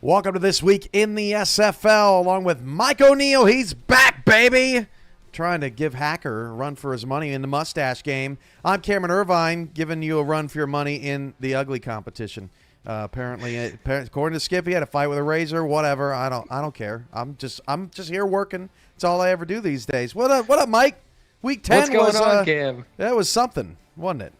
Welcome to This Week in the SFL, along with Mike O'Neill. He's back, baby! Trying to give Hacker a run for his money in the mustache game. I'm Cameron Irvine, giving you a run for your money in the ugly competition. Apparently, according to Skip, he had a fight with a razor. Whatever, I don't care. I'm just here working. It's all I ever do these days. What up, Mike? Week 10 What's going on, Cam? That was something, wasn't it?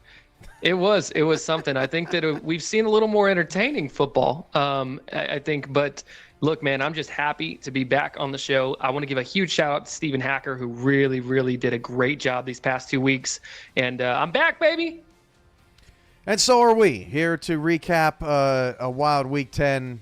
It was something. I think that we've seen a little more entertaining football. I think, but look, man, I'm just happy to be back on the show. I want to give a huge shout out to Stephen Hacker, who really did a great job these past 2 weeks. And I'm back, baby. And so are we, here to recap a wild Week 10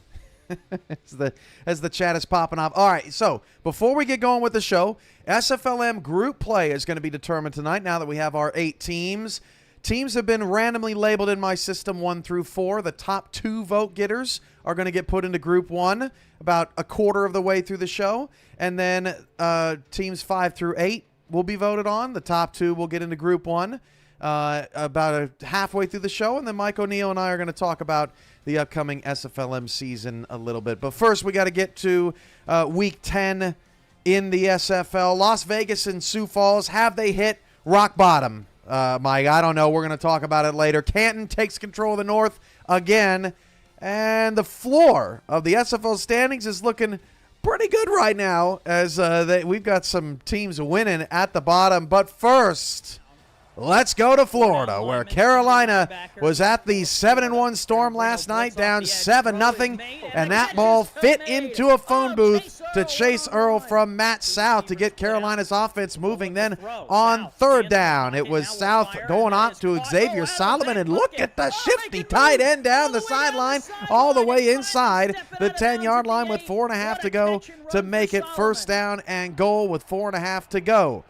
as the chat is popping off. All right, so before we get going with the show, SFLM group play is going to be determined tonight now that we have our 8 teams. Teams have been randomly labeled in my system 1 through 4. The top 2 vote getters are going to get put into Group 1 about a quarter of the way through the show. And then teams 5 through 8 will be voted on. The top 2 will get into Group 1 about halfway through the show. And then Mike O'Neill and I are going to talk about the upcoming SFLM season a little bit. But first, we got to get to Week 10 in the SFL. Las Vegas and Sioux Falls, have they hit rock bottom? Mike, I don't know. We're going to talk about it later. Canton takes control of the North again. And the floor of the SFL standings is looking pretty good right now as we've got some teams winning at the bottom. But first, let's go to Florida, where Carolina was at the 7-1 Storm last night, down 7-0, and that ball fit into a phone booth to Chase Earl from Matt South to get Carolina's offense moving. Then on third down, it was South going off to Xavier Solomon, and look at the shifty tight end down the sideline all the way inside the 10-yard line with 4.5 to go to make it first down and goal with 4.5 to go.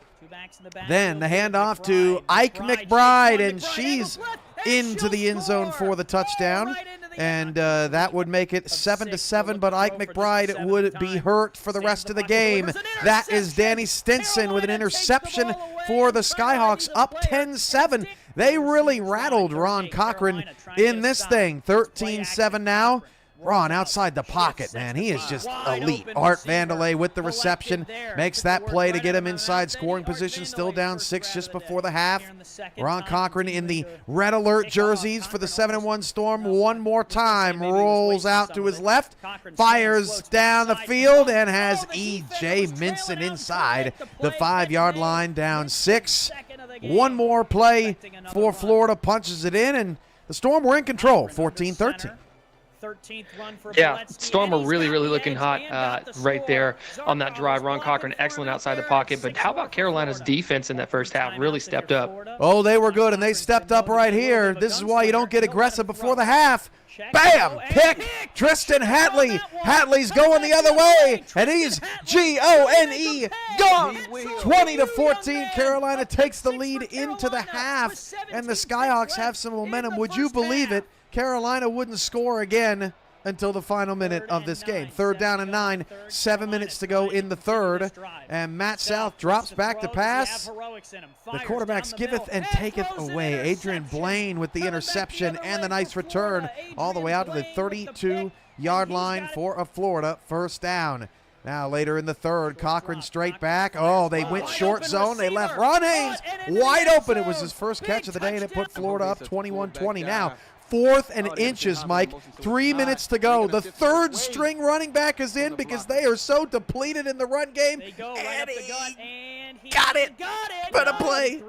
Then the handoff to Ike McBride, and she's into the end zone for the touchdown. And that would make it 7-7, but Ike McBride would be hurt for the rest of the game. That is Danny Stinson with an interception for the Skyhawks, up 10-7. They really rattled Ron Cochran in this thing. 13-7 now. Ron outside the pocket, man. He is just elite. Art Vandelay with the reception. Makes that play to get him inside scoring position. Still down 6 just before the half. Ron Cochran in the red alert jerseys for the 7-1 Storm. One more time. Rolls out to his left. Fires down the field and has E.J. Minson inside the 5-yard line, down 6. One more play for Florida. Punches it in, and the Storm were in control, 14-13. Yeah, Storm were really looking hot right there on that drive. Ron Cochran, excellent outside the pocket. But how about Carolina's defense in that first half? Really stepped up. Oh, they were good, and they stepped up right here. This is why you don't get aggressive before the half. Bam! Pick! Tristan Hatley. Hatley's going the other way, and he's G-O-N-E gone. 20-14. Carolina takes the lead into the half, and the Skyhawks have some momentum. Would you believe it? Carolina wouldn't score again until the final minute of this game. 3rd down and 9, 7 minutes to go in the third. And Matt South drops back to pass. The quarterbacks giveth and taketh away. Adrian Blaine with the interception and the nice return all the way out to the 32-yard line for a Florida first down. Now later in the third, Cochran straight back. Oh, they went short zone. They left Ron Haynes wide open. It was his first catch of the day, and it put Florida up 21-20. Now, 4th and inches, Mike. 3 minutes to go. The third string running back is in because they are so depleted in the run game. And he got it. But a play.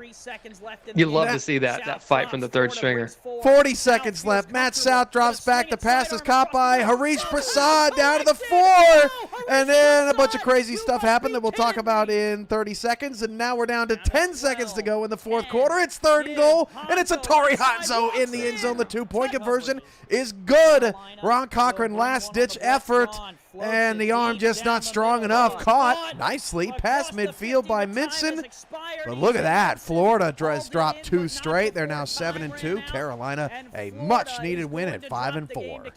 You love to see that fight from the third stringer. 40 seconds left. Matt South drops back. The pass is caught by Harish Prasad down to the 4. And then a bunch of crazy stuff happened that we'll talk about in 30 seconds. And now we're down to 10 seconds to go in the fourth quarter. It's 3rd and goal, and it's a Tari Hanzo in the end zone. The 2-point conversion is good. Ron Cochran, last-ditch effort. And the arm just not strong enough. Caught nicely past midfield by Minson. But look at that. Florida has dropped 2 straight. They're now 7-2. Carolina, a much-needed win at 5-4.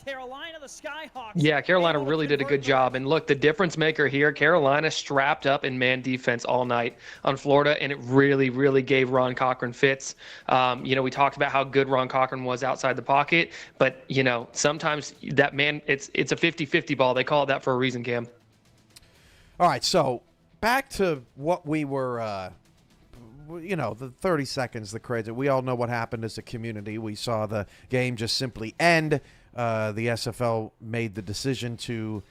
Yeah, Carolina really did a good job. And look, the difference maker here, Carolina strapped up in man defense all night on Florida, and it really, really gave Ron Cochran fits. We talked about how good Ron Cochran was outside the pocket, but, sometimes that man, it's a 50-50 ball. They call it that for a reason, Cam. All right, so back to what we were, the 30 seconds, the crazy. We all know what happened as a community. We saw the game just simply end. The SFL made the decision to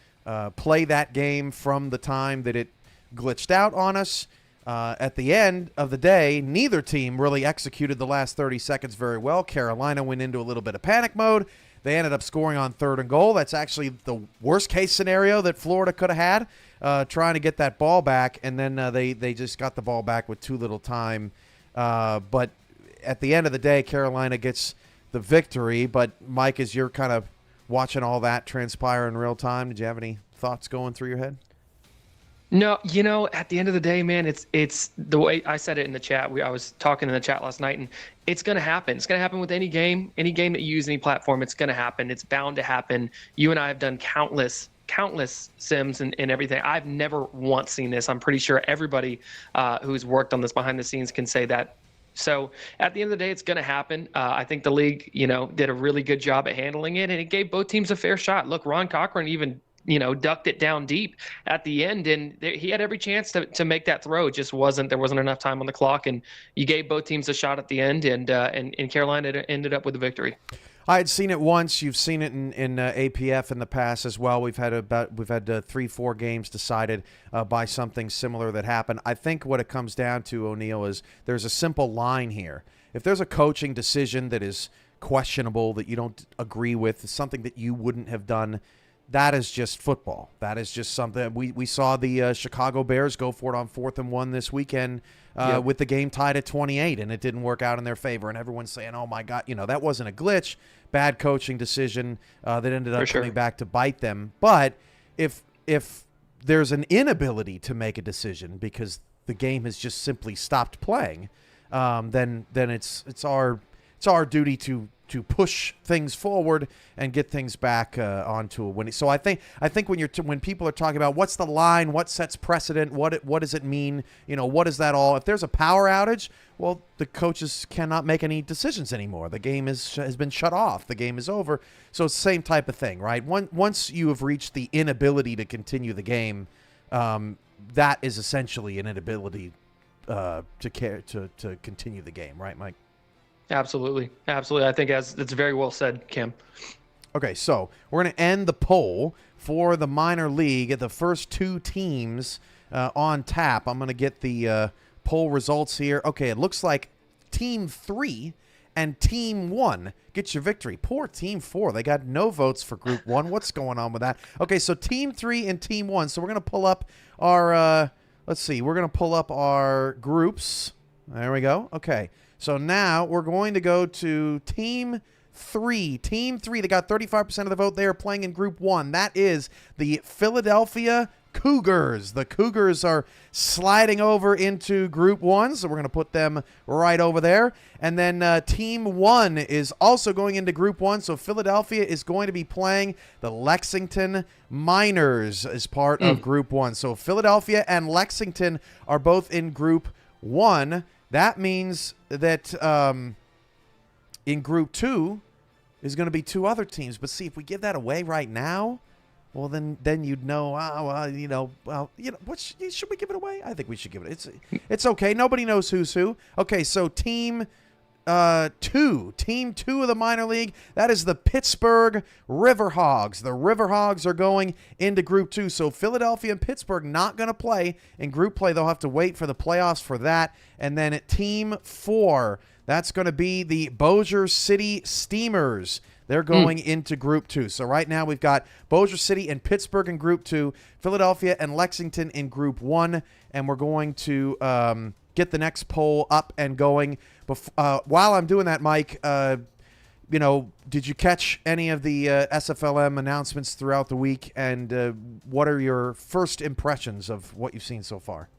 play that game from the time that it glitched out on us. At the end of the day, neither team really executed the last 30 seconds very well. Carolina went into a little bit of panic mode. They ended up scoring on 3rd and goal. That's actually the worst-case scenario that Florida could have had, trying to get that ball back, and then they just got the ball back with too little time. But at the end of the day, Carolina gets the victory. But, Mike, as you're kind of watching all that transpire in real time, did you have any thoughts going through your head? No, at the end of the day, man, it's the way I said it in the chat. I was talking in the chat last night, and it's going to happen. It's going to happen with any game that you use, any platform. It's going to happen. It's bound to happen. You and I have done countless sims and everything. I've never once seen this. I'm pretty sure everybody who's worked on this behind the scenes can say that. So at the end of the day, it's going to happen. I think the league, did a really good job at handling it, and it gave both teams a fair shot. Look, Ron Cochran even ducked it down deep at the end, and he had every chance to make that throw. It just there wasn't enough time on the clock, and you gave both teams a shot at the end, and Carolina ended up with the victory. I had seen it once. You've seen it in APF in the past as well. We've had 3-4 games decided by something similar that happened. I think what it comes down to, O'Neill, is there's a simple line here. If there's a coaching decision that is questionable, that you don't agree with, something that you wouldn't have done, that is just football. That is just something. We saw the Chicago Bears go for it on 4th and 1 this weekend with the game tied at 28, and it didn't work out in their favor. And everyone's saying, oh, my God, that wasn't a glitch. Bad coaching decision that ended up coming back to bite them. But if there's an inability to make a decision because the game has just simply stopped playing, then it's our duty to push things forward and get things back onto a winning. So I think when people are talking about what's the line, what sets precedent, what does it mean, what is that all? If there's a power outage, well, the coaches cannot make any decisions anymore. The game has been shut off. The game is over. So it's the same type of thing, right? Once you have reached the inability to continue the game, that is essentially an inability to continue the game, right, Mike? Absolutely. I think that's very well said, Kim. Okay, so we're going to end the poll for the minor league. The first 2 teams on tap. I'm going to get the poll results here. Okay, it looks like Team 3 and Team 1 gets your victory. Poor Team 4. They got no votes for Group 1. What's going on with that? Okay, so Team 3 and Team 1. So we're going to pull up our, let's see, we're going to pull up our groups. There we go. Okay. So now we're going to go to Team 3. Team 3, they got 35% of the vote. They are playing in Group 1. That is the Philadelphia Cougars. The Cougars are sliding over into Group 1, so we're going to put them right over there. And then Team 1 is also going into Group 1, so Philadelphia is going to be playing the Lexington Miners as part of Group 1. So Philadelphia and Lexington are both in Group 1. That means that in Group 2 is going to be 2 other teams. But see, if we give that away right now, well, then you'd know. Should we give it away? I think we should give it. It's okay. Nobody knows who's who. Okay, so Team 2 of the minor league. That is the Pittsburgh Riverhogs. The Riverhogs are going into Group 2. So Philadelphia and Pittsburgh not going to play in group play. They'll have to wait for the playoffs for that. And then at Team 4, that's going to be the Bossier City Steamers. They're going into Group 2. So right now we've got Bossier City and Pittsburgh in Group 2, Philadelphia and Lexington in Group 1, and we're going to get the next poll up and going. While I'm doing that, Mike, did you catch any of the SFLM announcements throughout the week? And what are your first impressions of what you've seen so far?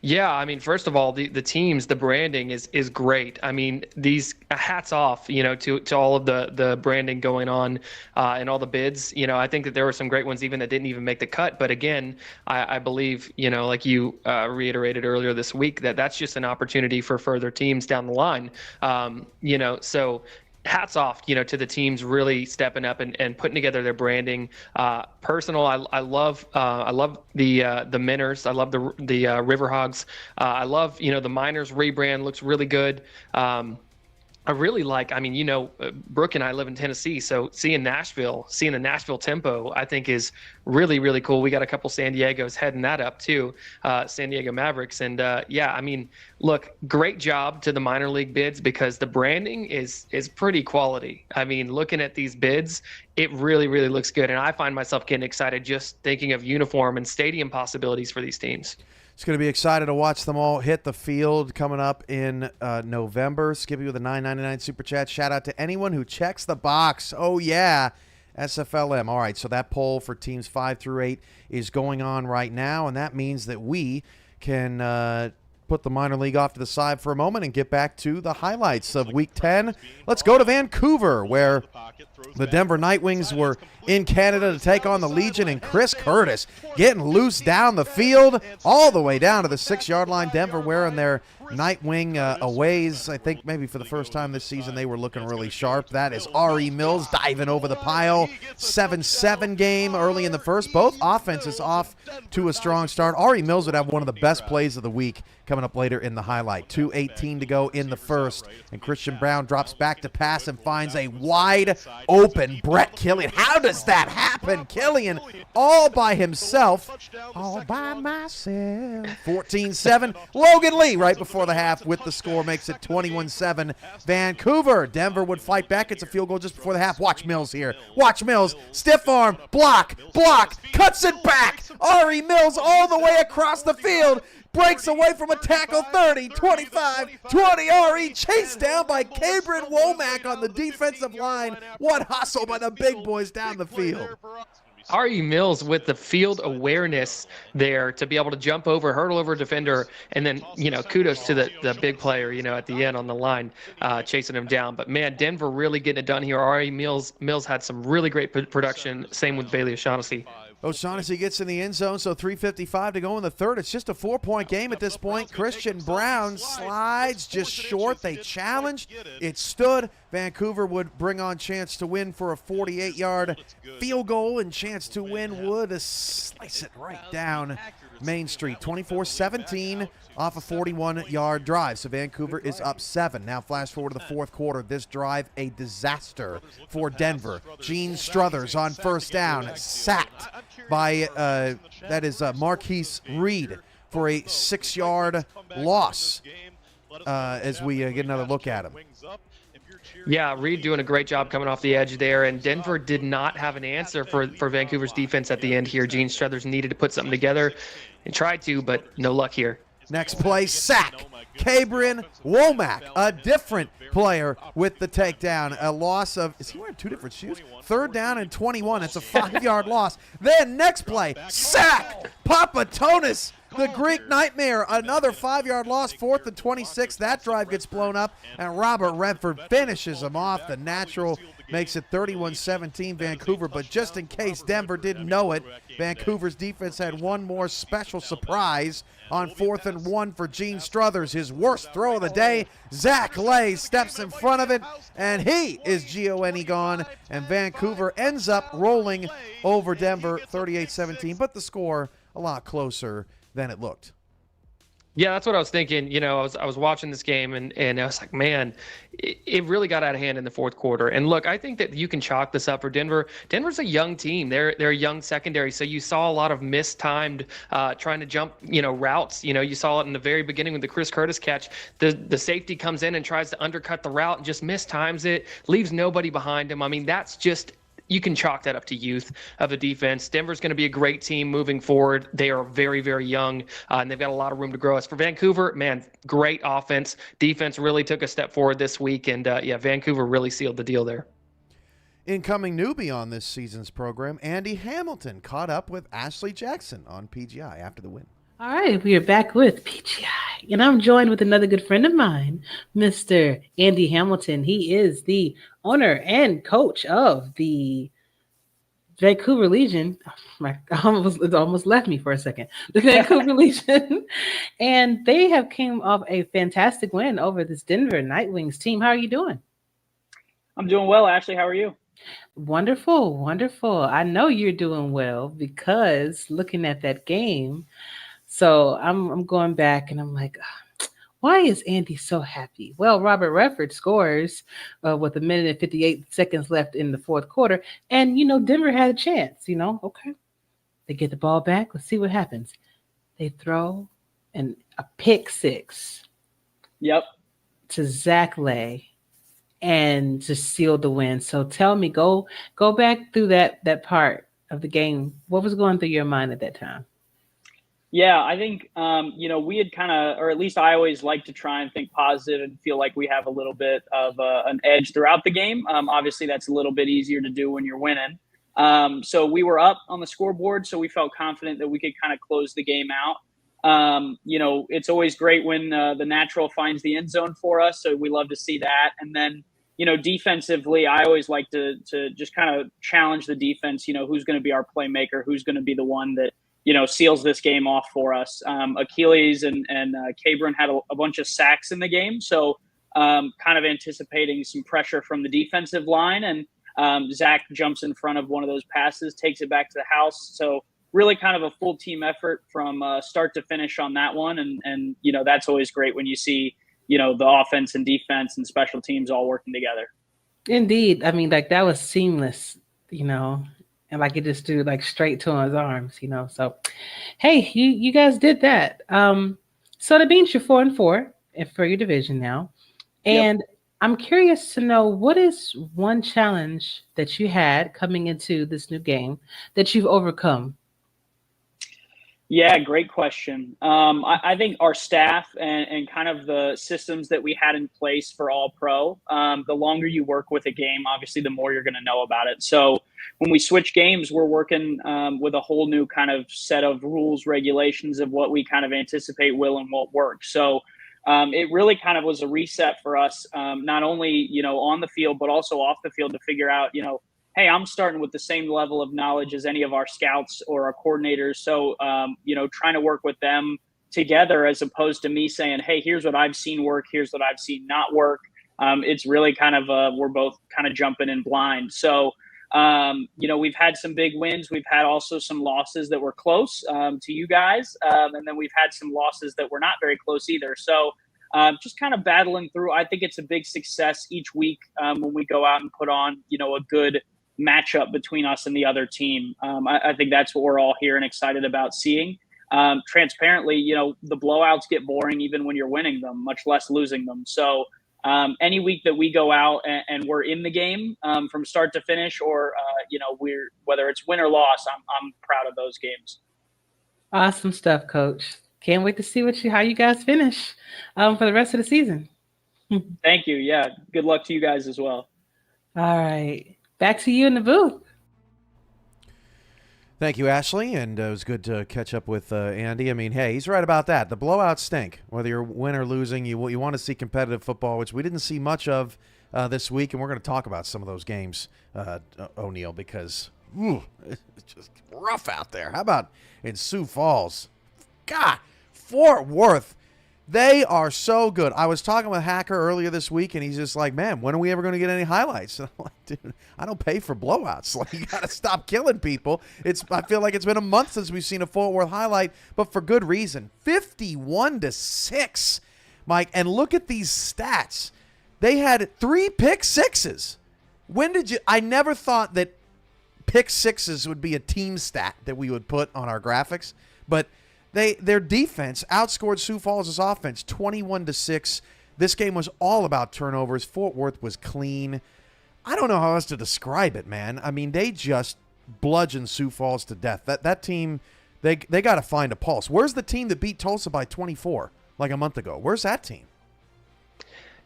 Yeah, I mean, first of all, the teams, the branding is great. I mean, these hats off, to all of the branding going on and all the bids. I think that there were some great ones even that didn't even make the cut. But again, I believe, like you reiterated earlier this week, that's just an opportunity for further teams down the line. So hats off, to the teams really stepping up and putting together their branding. Personal, I love the Miners. I love the Riverhogs. I love, the Miners rebrand looks really good. I really like, Brooke and I live in Tennessee, so seeing the Nashville tempo, I think is really, really cool. We got a couple San Diegos heading that up too, San Diego Mavericks. And look, great job to the minor league bids because the branding is pretty quality. I mean, looking at these bids, it really, really looks good. And I find myself getting excited just thinking of uniform and stadium possibilities for these teams. It's going to be excited to watch them all hit the field coming up in November. Skippy with a $9.99 super chat. Shout out to anyone who checks the box. Oh, yeah. SFLM. All right, so that poll for teams 5 through 8 is going on right now, and that means that we can put the minor league off to the side for a moment and get back to the highlights of Week 10. Let's go to Vancouver, where the Denver Nightwings were in Canada to take on the Legion, and Chris Curtis getting loose down the field all the way down to the 6-yard line. Denver wearing their Nightwing aways. I think maybe for the first time this season they were looking really sharp. That is R.E. Mills diving over the pile. 7-7 game early in the first. Both offenses off to a strong start. R.E. Mills would have one of the best plays of the week coming up later in the highlight. 2:18 to go in the first, and Christian Brown drops back to pass and finds a wide open Brett Killian. How does that happen? Killian all by himself. All by myself. 14-7. Logan Lee right before the half with the score makes it 21-7. Vancouver. Denver would fight back. It's a field goal just before the half. Watch Mills here. Watch Mills. Stiff arm. Block. Cuts it back. R.E. Mills all the way across the field. Breaks away from a tackle. 30, 25, 20. R.E. chased down by Cabrin Womack on the defensive line. What hustle by the big boys down the field. R.E. Mills with the field awareness there to be able to jump over, hurdle over a defender, and then, kudos to the big player, at the end on the line, chasing him down. But, man, Denver really getting it done here. R.E. Mills had some really great production. Same with Bailey O'Shaughnessy. O'Shaughnessy gets in the end zone, so 3:55 to go in the third. It's just a 4-point game at this point. Christian Brown slides just short. They challenged. It stood. Vancouver would bring on chance to win for a 48-yard field goal, and chance to win would slice it right down Main Street. 24-17 off a 41-yard drive. So Vancouver is up 7. Now flash forward to the fourth quarter. This drive a disaster for Denver. Gene Struthers on first down, sacked by Marquise Reed for a 6-yard loss as we get another look at him. Yeah, Reed doing a great job coming off the edge there, and Denver did not have an answer for Vancouver's defense at the end here. Gene Struthers needed to put something together and tried to, but no luck here. Next play, sack. Cabrin Womack, a different player with the takedown. A loss of, is he wearing 2 different shoes? 3rd down and 21. It's a 5-yard loss. Then next play, sack. Papatonis, the Greek Nightmare, another 5-yard loss. 4th and 26. That drive gets blown up, and Robert Redford finishes him off. The natural makes it 31-17 Vancouver, but just in case Denver didn't know it, Vancouver's defense had one more special surprise on 4th and 1 for Gene Struthers. His worst throw of the day. Zach Lay steps in front of it, and he is G-O-N-E gone, and Vancouver ends up rolling over Denver 38-17, but the score a lot closer than it looked. Yeah, that's what I was thinking. I was watching this game and I was like, man, it really got out of hand in the fourth quarter. And look, I think that you can chalk this up for Denver. Denver's a young team. They're a young secondary. So you saw a lot of mistimed trying to jump, routes. You saw it in the very beginning with the Chris Curtis catch. The safety comes in and tries to undercut the route and just mistimes it, leaves nobody behind him. I mean, that's just you can chalk that up to youth of a defense. Denver's going to be a great team moving forward. They are very, very young, and they've got a lot of room to grow. As for Vancouver, man, great offense. Defense really took a step forward this week, and Vancouver really sealed the deal there. Incoming newbie on this season's program, Andy Hamilton, caught up with Ashley Jackson on PGI after the win. All right, we are back with PGI, and I'm joined with another good friend of mine, Mr. Andy Hamilton. He is the owner and coach of the Vancouver Legion. It almost left me for a second. The Vancouver Legion, and they have came off a fantastic win over this Denver Nightwings team. How are you doing? I'm doing well, Ashley. How are you? Wonderful, wonderful. I know you're doing well because looking at that game. So I'm going back and I'm like, why is Andy so happy? Well, Robert Redford scores with 1:58 seconds left in the fourth quarter. And, Denver had a chance, okay. They get the ball back. Let's see what happens. They throw a pick six. Yep. To Zach Lay and to seal the win. So tell me, go back through that part of the game. What was going through your mind at that time? Yeah, I think, we had kind of, or at least I always like to try and think positive and feel like we have a little bit of an edge throughout the game. Obviously, that's a little bit easier to do when you're winning. So we were up on the scoreboard, so we felt confident that we could kind of close the game out. It's always great when the natural finds the end zone for us, so we love to see that. And then, defensively, I always like to just kind of challenge the defense, who's going to be our playmaker, who's going to be the one that, seals this game off for us. Achilles and Cabron had a bunch of sacks in the game. So kind of anticipating some pressure from the defensive line. And Zach jumps in front of one of those passes, takes it back to the house. So really kind of a full team effort from start to finish on that one. And that's always great when you see, the offense and defense and special teams all working together. Indeed. I mean, that was seamless, and it just threw straight to his arms, So, hey, you guys did that. So that means you're 4-4 for your division now. And yep. I'm curious to know, what is one challenge that you had coming into this new game that you've overcome? Yeah, great question. I think our staff and kind of the systems that we had in place for All Pro, the longer you work with a game, obviously, the more you're going to know about it. So when we switch games, we're working with a whole new kind of set of rules, regulations of what we kind of anticipate will and won't work. So it really kind of was a reset for us, not only, on the field, but also off the field to figure out, hey, I'm starting with the same level of knowledge as any of our scouts or our coordinators. So, trying to work with them together as opposed to me saying, hey, here's what I've seen work. Here's what I've seen not work. It's really kind of we're both kind of jumping in blind. So, we've had some big wins. We've had also some losses that were close to you guys. And then we've had some losses that were not very close either. So just kind of battling through. I think it's a big success each week when we go out and put on, a good matchup between us and the other team. I think that's what we're all here and excited about seeing. Transparently, the blowouts get boring even when you're winning them, much less losing them. So any week that we go out and we're in the game from start to finish, or we're, whether it's win or loss, I'm proud of those games. Awesome stuff, Coach. Can't wait to see how you guys finish for the rest of the season. Thank you. Yeah, good luck to you guys as well. All right. Back to you in the booth. Thank you, Ashley, and it was good to catch up with Andy. I mean, hey, he's right about that. The blowouts stink. Whether you're win or losing, you want to see competitive football, which we didn't see much of this week, and we're going to talk about some of those games, O'Neill, because it's just rough out there. How about in Sioux Falls? God, Fort Worth. They are so good. I was talking with Hacker earlier this week, and he's just like, man, when are we ever going to get any highlights? And I'm like, dude, I don't pay for blowouts. Like, you got to stop killing people. I feel like it's been a month since we've seen a Fort Worth highlight, but for good reason. 51-6, Mike. And look at these stats. They had 3 pick sixes. I never thought that pick sixes would be a team stat that we would put on our graphics, but their defense outscored Sioux Falls' offense 21-6. This game was all about turnovers. Fort Worth was clean. I don't know how else to describe it, man. I mean, they just bludgeoned Sioux Falls to death. That team, they got to find a pulse. Where's the team that beat Tulsa by 24 like a month ago? Where's that team?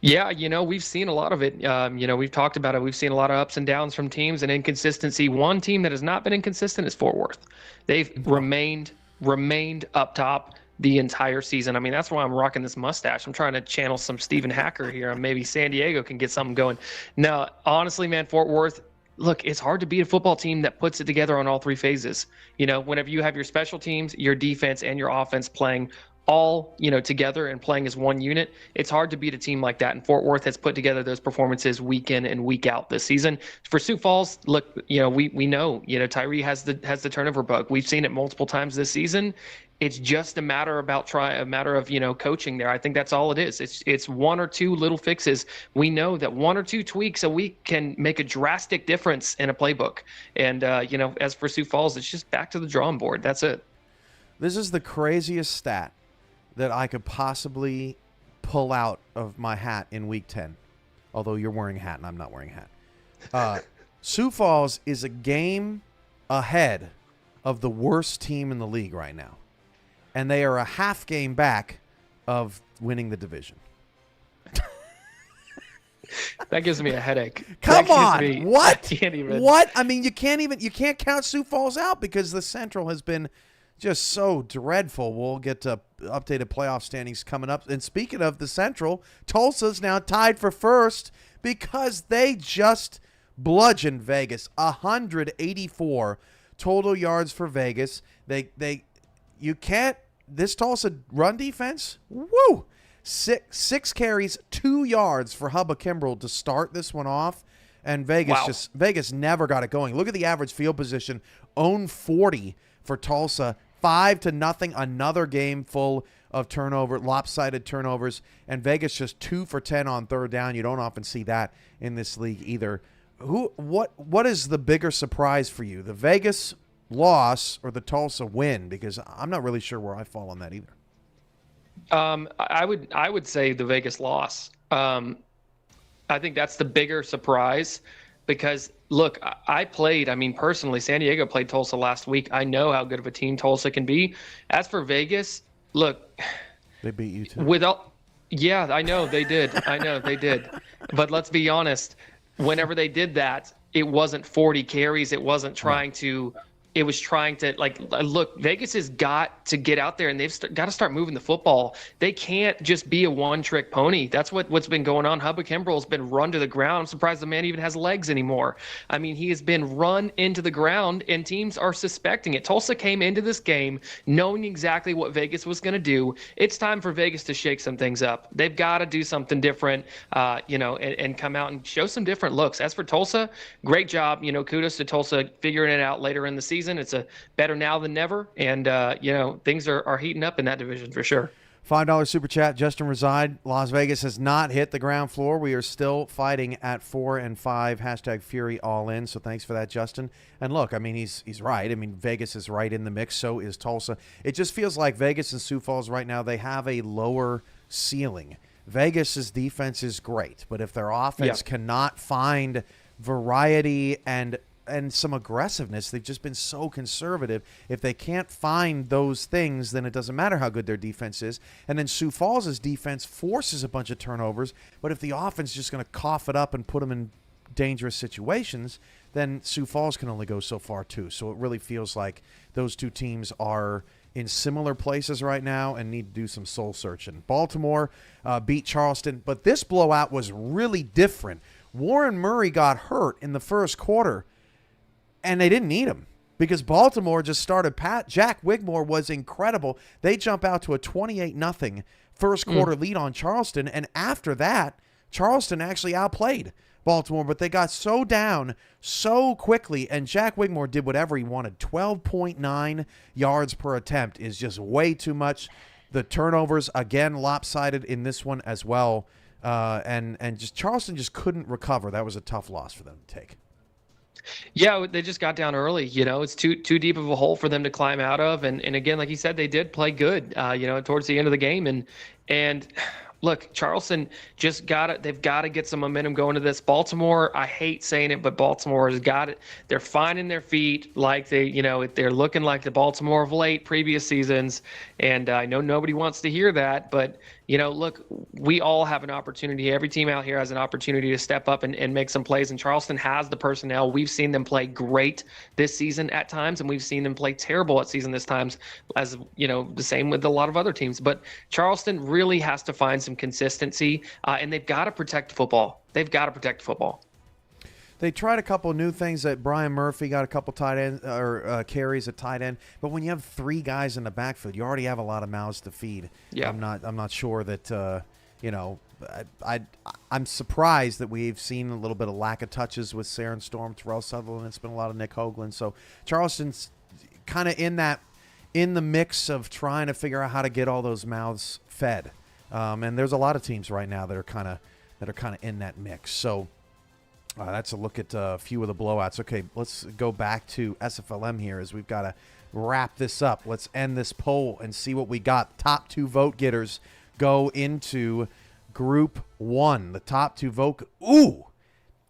Yeah, we've seen a lot of it. We've talked about it. We've seen a lot of ups and downs from teams and inconsistency. One team that has not been inconsistent is Fort Worth. They've remained up top the entire season. I mean, that's why I'm rocking this mustache. I'm trying to channel some Stephen Hacker here, and maybe San Diego can get something going. No, honestly, man, Fort Worth, look, it's hard to beat a football team that puts it together on all three phases. Whenever you have your special teams, your defense, and your offense playing all together and playing as one unit, it's hard to beat a team like that. And Fort Worth has put together those performances week in and week out this season. For Sioux Falls, look, we know Tyree has the turnover bug. We've seen it multiple times this season. It's just a matter of coaching there. I think that's all it is. It's one or two little fixes. We know that one or two tweaks a week can make a drastic difference in a playbook. And as for Sioux Falls, it's just back to the drawing board. That's it. This is the craziest stat that I could possibly pull out of my hat in week 10. Although you're wearing a hat and I'm not wearing a hat. Sioux Falls is a game ahead of the worst team in the league right now. And they are a half game back of winning the division. That gives me a headache. Come on. What? I can't even. What? I mean, you can't count Sioux Falls out because the Central has been just so dreadful. We'll get to updated playoff standings coming up. And speaking of the Central, Tulsa's now tied for first because they just bludgeoned Vegas. 184 total yards for Vegas. This Tulsa run defense, woo! Six carries, 2 yards for Hubba Kimbrell to start this one off. And Vegas never got it going. Look at the average field position. Own 40 for Tulsa. 5-0. Another game full of lopsided turnovers. And Vegas just 2 for 10 on third down. You don't often see that in this league either. What is the bigger surprise for you? The Vegas loss or the Tulsa win? Because I'm not really sure where I fall on that either. I would say the Vegas loss. I think that's the bigger surprise because look, personally, San Diego played Tulsa last week. I know how good of a team Tulsa can be. As for Vegas, look, they beat you too. Yeah, I know they did. But let's be honest, whenever they did that, it wasn't 40 carries. It wasn't trying to it was trying to look, Vegas has got to get out there and they've got to start moving the football. They can't just be a one-trick pony. That's what's been going on. Hubba Kimbrell's been run to the ground. I'm surprised the man even has legs anymore. I mean, he has been run into the ground and teams are suspecting it. Tulsa came into this game knowing exactly what Vegas was going to do. It's time for Vegas to shake some things up. They've got to do something different, and come out and show some different looks. As for Tulsa, great job. Kudos to Tulsa figuring it out later in the season. It's a better now than never, and things are heating up in that division for sure. $5 super chat. Justin Reside. Las Vegas has not hit the ground floor. We are still fighting at 4-5. Hashtag Fury all in. So thanks for that, Justin. And look, I mean, he's right. I mean, Vegas is right in the mix. So is Tulsa. It just feels like Vegas and Sioux Falls right now, they have a lower ceiling. Vegas's defense is great, but if their offense cannot find variety and some aggressiveness, they've just been so conservative. If they can't find those things, then it doesn't matter how good their defense is. And then Sioux Falls' defense forces a bunch of turnovers, but if the offense is just going to cough it up and put them in dangerous situations, then Sioux Falls can only go so far too. So it really feels like those two teams are in similar places right now and need to do some soul searching. Baltimore beat Charleston, but this blowout was really different. Warren Murray got hurt in the first quarter, and they didn't need him because Baltimore just started. Jack Wigmore was incredible. They jump out to a 28-0 first quarter lead on Charleston, and after that, Charleston actually outplayed Baltimore, but they got so down so quickly, and Jack Wigmore did whatever he wanted. 12.9 yards per attempt is just way too much. The turnovers, again, lopsided in this one as well, and just Charleston just couldn't recover. That was a tough loss for them to take. Yeah, they just got down early. It's too deep of a hole for them to climb out of. And again, like you said, they did play good, towards the end of the game. And look, Charleston just got it. They've got to get some momentum going to this. Baltimore, I hate saying it, but Baltimore has got it. They're finding their feet, like they're looking like the Baltimore of late previous seasons. And I know nobody wants to hear that, but look, we all have an opportunity. Every team out here has an opportunity to step up and make some plays. And Charleston has the personnel. We've seen them play great this season at times, and we've seen them play terrible at season this times, as the same with a lot of other teams. But Charleston really has to find some consistency, and they've got to protect football. They've got to protect football. They tried a couple of new things. That Brian Murphy got a couple tight end or carries at tight end, but when you have 3 guys in the backfield, you already have a lot of mouths to feed. Yeah. I'm not sure that I'm surprised that we've seen a little bit of lack of touches with Saren Storm, Terrell Sutherland. It's been a lot of Nick Hoagland. So Charleston's kind of in the mix of trying to figure out how to get all those mouths fed. And there's a lot of teams right now that are kind of in that mix. So. That's a look at a few of the blowouts. Okay, let's go back to SFLM here as we've got to wrap this up. Let's end this poll and see what we got. Top 2 vote getters go into Group 1. The top 2 vote. Ooh,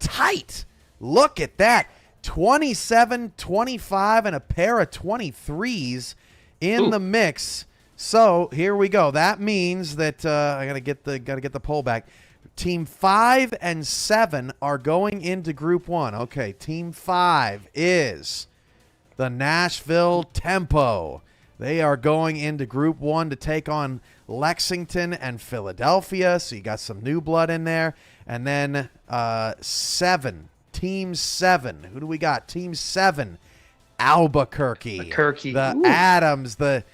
tight. Look at that. 27, 25, and a pair of 23s in the mix. So here we go. That means that I gotta get the poll back. Team 5 and 7 are going into Group 1. Okay, Team 5 is the Nashville Tempo. They are going into Group 1 to take on Lexington and Philadelphia. So you got some new blood in there. And then 7, Team 7. Who do we got? Team 7, Albuquerque. The Adams. The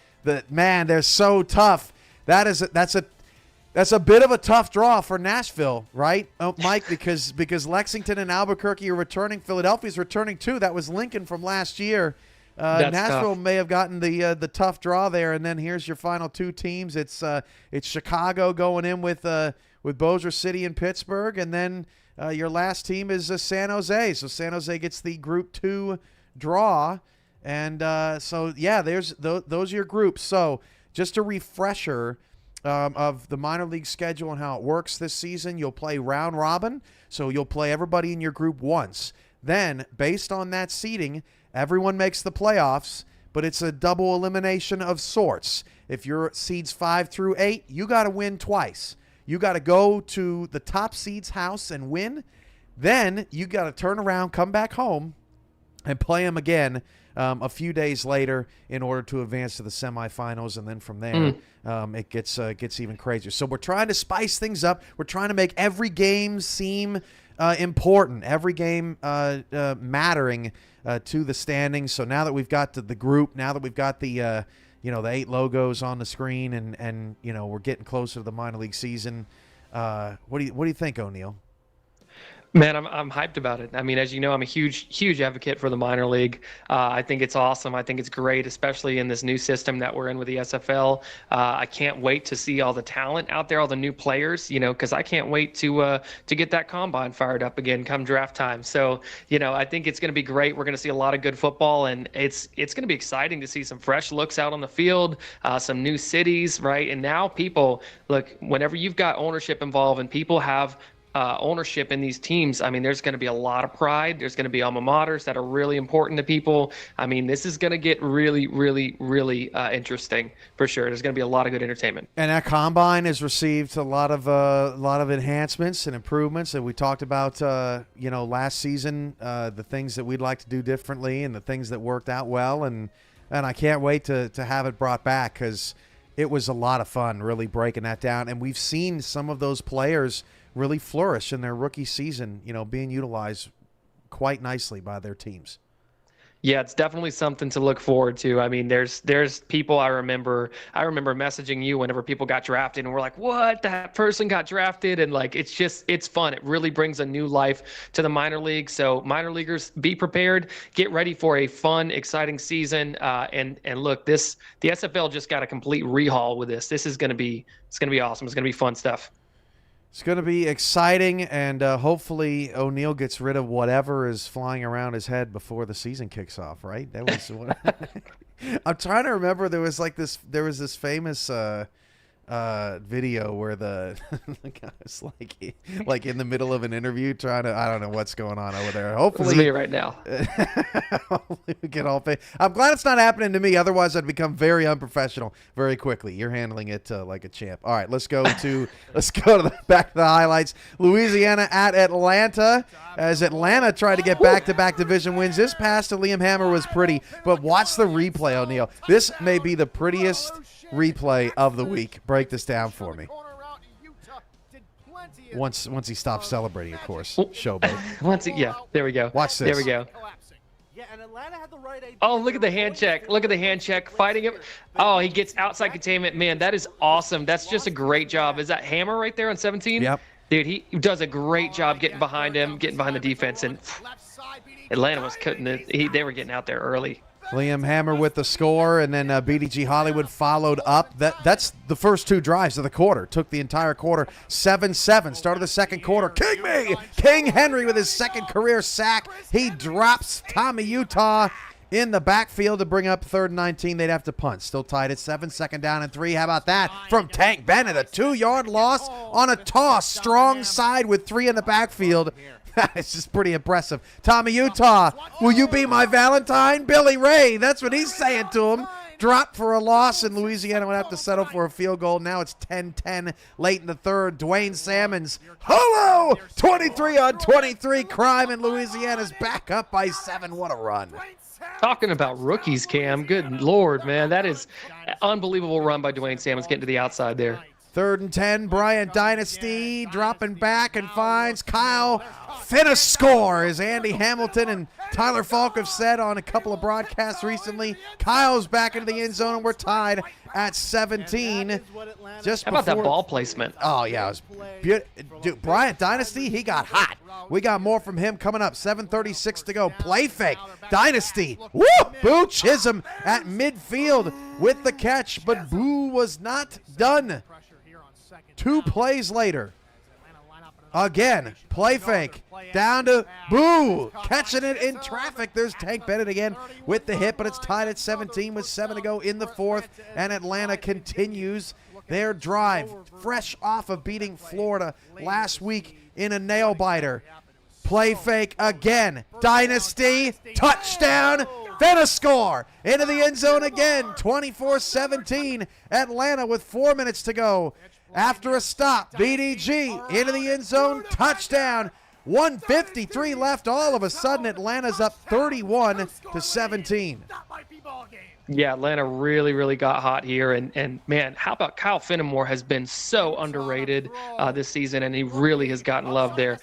man, they're so tough. That's a bit of a tough draw for Nashville, right, Mike? Because Lexington and Albuquerque are returning. Philadelphia's returning too. That was Lincoln from last year. Nashville tough. may have gotten the tough draw there. And then here's your final 2 teams. It's Chicago going in with Bossier City and Pittsburgh, and then your last team is San Jose. So San Jose gets the Group 2 draw, and so yeah, those are your groups. So just a refresher. Of the minor league schedule and how it works this season. You'll play round robin, so you'll play everybody in your group once. Then, based on that seeding, everyone makes the playoffs, but it's a double elimination of sorts. If you're seeds 5 through 8, you got to win twice. You got to go to the top seed's house and win. Then you got to turn around, come back home, and play them again a few days later in order to advance to the semifinals, and then from there it gets even crazier. So we're trying to spice things up. We're trying to make every game seem important, every game mattering to the standings. So now that we've got the group, now that we've got the 8 logos on the screen, and we're getting closer to the minor league season, what do you think, O'Neill? Man, I'm hyped about it. I mean, as you know, I'm a huge advocate for the minor league. I think it's awesome. I think it's great, especially in this new system that we're in with the SFL. I can't wait to see all the talent out there, all the new players, because I can't wait to get that combine fired up again come draft time. So, I think it's going to be great. We're going to see a lot of good football, and it's going to be exciting to see some fresh looks out on the field, some new cities, right? And now people, look, whenever you've got ownership involved and people have ownership in these teams, I mean, there's going to be a lot of pride. There's going to be alma maters that are really important to people. I mean, this is going to get really, really, really interesting for sure. There's going to be a lot of good entertainment. And that combine has received a lot of enhancements and improvements. And we talked about, last season, the things that we'd like to do differently and the things that worked out well. And I can't wait to have it brought back, because it was a lot of fun really breaking that down. And we've seen some of those players really flourish in their rookie season, being utilized quite nicely by their teams. Yeah, it's definitely something to look forward to. I mean, there's people I remember messaging you whenever people got drafted, and we're like, what? That person got drafted? And like, it's fun. It really brings a new life to the minor league. So minor leaguers, be prepared, get ready for a fun, exciting season. And look, the SFL just got a complete rehaul with this. It's going to be awesome. It's going to be fun stuff. It's going to be exciting, and hopefully O'Neill gets rid of whatever is flying around his head before the season kicks off, right? That was what I'm trying to remember. There was this famous video where the guy's like in the middle of an interview trying to, I don't know what's going on over there. Hopefully, It's me right now. hopefully we get all paid. I'm glad it's not happening to me. Otherwise, I'd become very unprofessional very quickly. You're handling it like a champ. All right, let's go to back to the highlights. Louisiana at Atlanta, as Atlanta tried to get back-to-back division wins. This pass to Liam Hammer was pretty, but watch the replay, O'Neal. This may be the prettiest replay of the week. Break this down for me. Once he stops celebrating, of course. Showboat. There we go. Watch this. There we go. Oh, look at the hand check. Look at the hand check. Fighting him. Oh, he gets outside containment. Man, that is awesome. That's just a great job. Is that Hammer right there on 17? Yep. Dude, he does a great job getting behind him, getting behind the defense. And Atlanta was cutting it. They were getting out there early. Liam Hammer with the score, and then BDG Hollywood followed up. That's the first two drives of the quarter. Took the entire quarter. 7-7. Started the second quarter. King Henry with his second career sack. He drops Tommy Utah in the backfield to bring up 3rd and 19. They'd have to punt. Still tied at 7. Second down and 3. How about that from Tank Bennett? A 2-yard loss on a toss. Strong side with 3 in the backfield. It's just pretty impressive. Tommy Utah, will you be my Valentine? Billy Ray, that's what he's saying to him. Drop for a loss, and Louisiana would have to settle for a field goal. Now it's 10-10 late in the third. Dwayne Salmons, hello! 23 on 23 crime, and Louisiana's back up by 7. What a run. Talking about rookies, Cam. Good Lord, man. That is an unbelievable run by Dwayne Salmons getting to the outside there. 3rd and 10, Bryant Dynasty dropping back and finds Kyle Finna score, as Andy Hamilton and Tyler Falk have said on a couple of broadcasts recently. Kyle's back into the end zone, and we're tied at 17. How about that ball placement? Oh, yeah. It was beautiful. Dude, Bryant Dynasty, he got hot. We got more from him coming up. 7:36 to go. Play fake. Dynasty. Woo! Boo Chisholm at midfield with the catch, but Boo was not done. 2 plays later. Again, play fake. Down to Boo. Catching it in traffic. There's Tank Bennett again with the hit, but it's tied at 17 with 7 to go in the 4th. And Atlanta continues their drive, fresh off of beating Florida last week in a nail-biter. Play fake again. Dynasty. Touchdown. Then a score. Into the end zone again. 24-17. Atlanta with 4 minutes to go. After a stop, BDG into the end zone, touchdown. 1:53 left. All of a sudden, Atlanta's up 31-17. Yeah, Atlanta really, really got hot here. And man, how about Kyle Fenimore has been so underrated this season, and he really has gotten love there.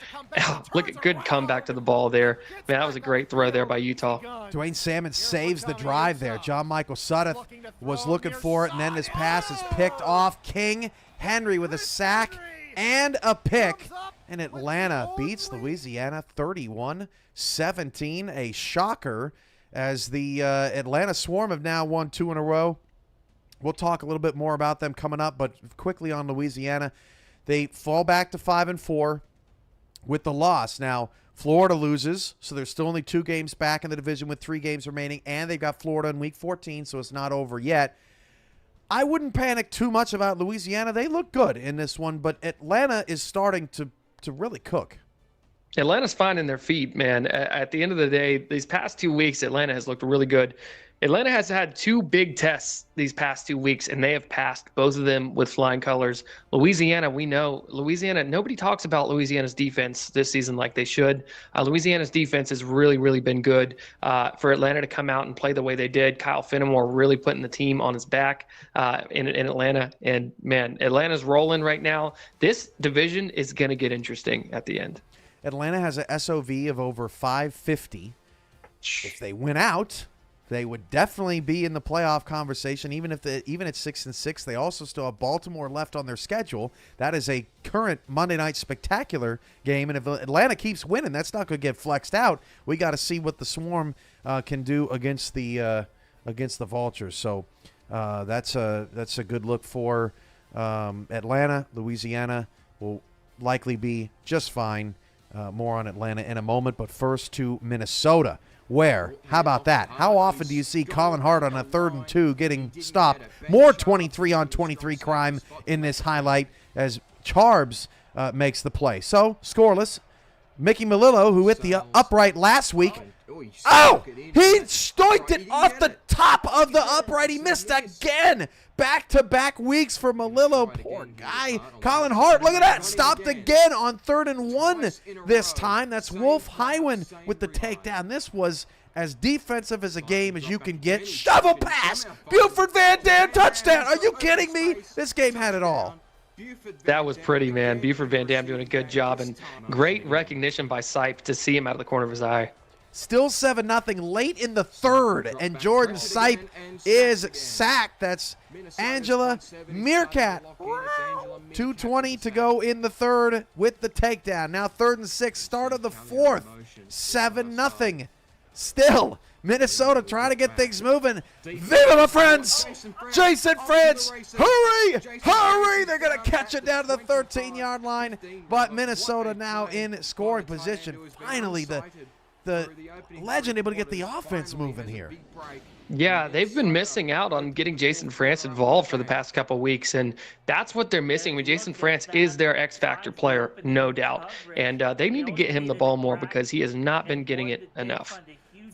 Look at good comeback to the ball there. Man, that was a great throw there by Utah. Dwayne Salmons saves the drive there. John Michael Sudduth was looking for it, and then his pass is picked off. King Henry with a sack and a pick. And Atlanta beats Louisiana 31-17. A shocker, as the Atlanta Swarm have now won 2 in a row. We'll talk a little bit more about them coming up, but quickly on Louisiana, they fall back to 5-4 with the loss. Now, Florida loses, so there's still only 2 games back in the division with 3 games remaining, and they've got Florida in Week 14, so it's not over yet. I wouldn't panic too much about Louisiana. They look good in this one, but Atlanta is starting to really cook. Atlanta's finding their feet, man. At the end of the day, these past 2 weeks, Atlanta has looked really good. Atlanta has had 2 big tests these past 2 weeks, and they have passed both of them with flying colors. Louisiana, we know. Louisiana, nobody talks about Louisiana's defense this season like they should. Louisiana's defense has really, really been good. For Atlanta to come out and play the way they did, Kyle Fenimore really putting the team on his back in Atlanta. And, man, Atlanta's rolling right now. This division is going to get interesting at the end. Atlanta has an SOV of over 550. If they win out, they would definitely be in the playoff conversation, even at 6-6. They also still have Baltimore left on their schedule. That is a current Monday Night Spectacular game, and if Atlanta keeps winning, that's not going to get flexed out. We got to see what the Swarm can do against the Vultures. So that's a good look for Atlanta. Louisiana will likely be just fine. More on Atlanta in a moment, but first to Minnesota, where, how about that? How often do you see Colin Hart on a 3rd and 2 getting stopped? More 23-on-23 crime in this highlight as Charbs makes the play. So, scoreless. Mickey Melillo, who hit the upright last week. Oh! He stoinked it off the top of the upright. He missed again. Back-to-back weeks for Melillo. Poor guy. Colin Hart, look at that. Stopped again on 3rd and 1 this time. That's Wolf Highwin with the takedown. This was as defensive as a game as you can get. Shovel pass. Buford Van Dam touchdown. Are you kidding me? This game had it all. That was pretty, man. Buford Van Dam doing a good job, and great recognition by Sipe to see him out of the corner of his eye. Still 7-0 late in the 3rd, and Jordan Sipe is sacked. That's Angela Meerkat. 2:20 to go in the 3rd with the takedown. Now 3rd and 6, start of the 4th. 7-0. Still, Minnesota trying to get things moving. Viva, my friends! Jason France, hurry! Hurry! They're going to catch it down to the 13-yard line, but Minnesota now in scoring position. Finally, the legend able to get the offense moving here. Yeah, they've been missing out on getting Jason France involved for the past couple of weeks, and that's what they're missing. I mean, Jason France is their X-Factor player, no doubt, and they need to get him the ball more because he has not been getting it enough.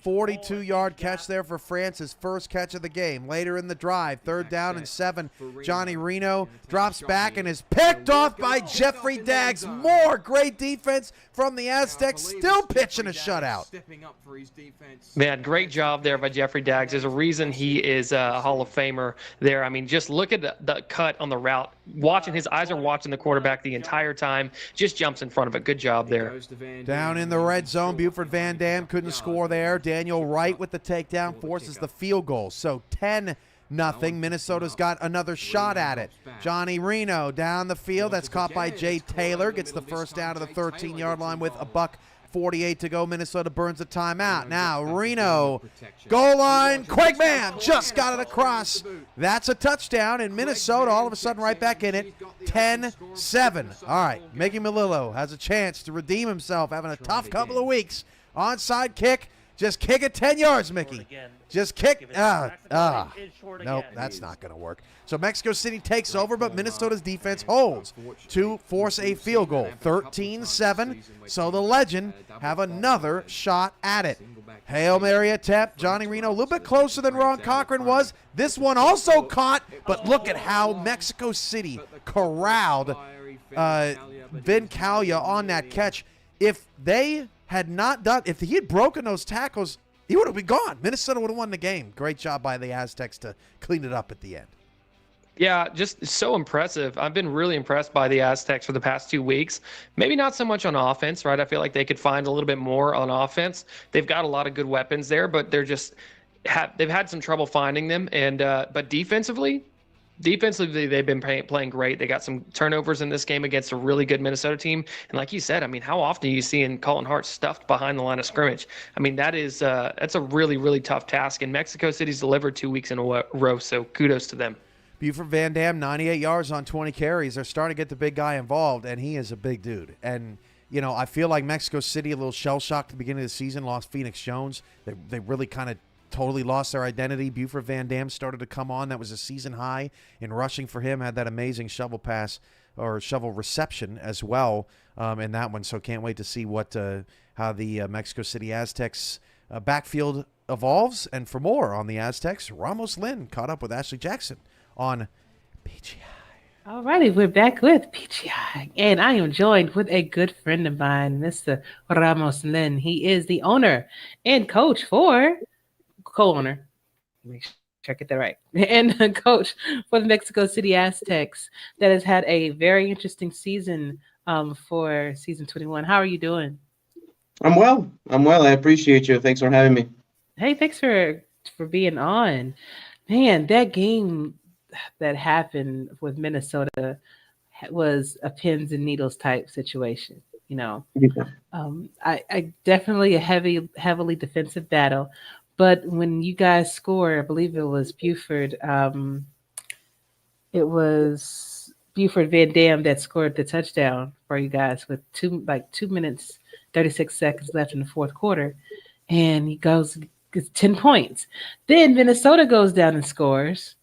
42-yard catch there for France, his first catch of the game. Later in the drive, 3rd down and 7. Johnny Reno drops back and is picked off by Jeffrey Daggs. More great defense from the Aztecs, still pitching a shutout. Man, great job there by Jeffrey Daggs. There's a reason he is a Hall of Famer there. I mean, just look at the cut on the route. His eyes are watching the quarterback the entire time. Just jumps in front of it. Good job there. Down in the red zone, Buford Van Dam couldn't score there. Daniel Wright with the takedown forces the field goal. So 10-0. Minnesota's got another shot at it. Johnny Reno down the field. That's caught by Jay Taylor. Gets the first down to the 13-yard line with $1:48 to go. Minnesota burns a timeout. Now Reno, goal line, quick man, just got it across. That's a touchdown, and Minnesota all of a sudden right back in it, 10-7. All right, Mickey Melillo has a chance to redeem himself, having a tough couple of weeks. Onside kick. Just kick it 10 yards, Mickey. Just kick. Nope, that's not going to work. So Mexico City takes over, but Minnesota's defense holds to force a field goal. 13-7. So the Legend have another shot at it. Hail Mary attempt. Johnny Reno a little bit closer than Ron Cochran was. This one also caught, but look at how Mexico City corralled Vin Calia on that catch. If they had not done, if he had broken those tackles, he would have been gone. Minnesota would have won the game. Great job by the Aztecs to clean it up at the end. Yeah, just so impressive. I've been really impressed by the Aztecs for the past 2 weeks. Maybe not so much on offense, right? I feel like they could find a little bit more on offense. They've got a lot of good weapons there, but they're just they've had some trouble finding them. And but defensively, they've been playing great. They got some turnovers in this game against a really good Minnesota team. And like you said, I mean, how often are you seeing Colin Hart stuffed behind the line of scrimmage? I mean, that's a really, really tough task. And Mexico City's delivered 2 weeks in a row, so kudos to them. Buford Van Dam, 98 yards on 20 carries. They're starting to get the big guy involved, and he is a big dude. And, you know, I feel like Mexico City, a little shell-shocked at the beginning of the season, lost Phoenix Jones. They really kind of totally lost their identity. Buford Van Dam started to come on. That was a season high in rushing for him. Had that amazing shovel pass or shovel reception as well in that one. So can't wait to see how the Mexico City Aztecs backfield evolves. And for more on the Aztecs, Ramos Lynn caught up with Ashley Jackson on PGI. All righty, we're back with PGI, and I am joined with a good friend of mine, Mr. Ramos Lynn. He is the owner and coach co-owner, make sure I get that right, and coach for the Mexico City Aztecs that has had a very interesting season for season 21. How are you doing? I'm well. I appreciate you. Thanks for having me. Hey, thanks for being on. Man, that game that happened with Minnesota was a pins and needles type situation. You know, I definitely a heavily defensive battle. But when you guys score, I believe it was Buford. It was Buford Van Dam that scored the touchdown for you guys with 2 minutes 36 seconds left in the fourth quarter, and he gets 10 points. Then Minnesota goes down and scores,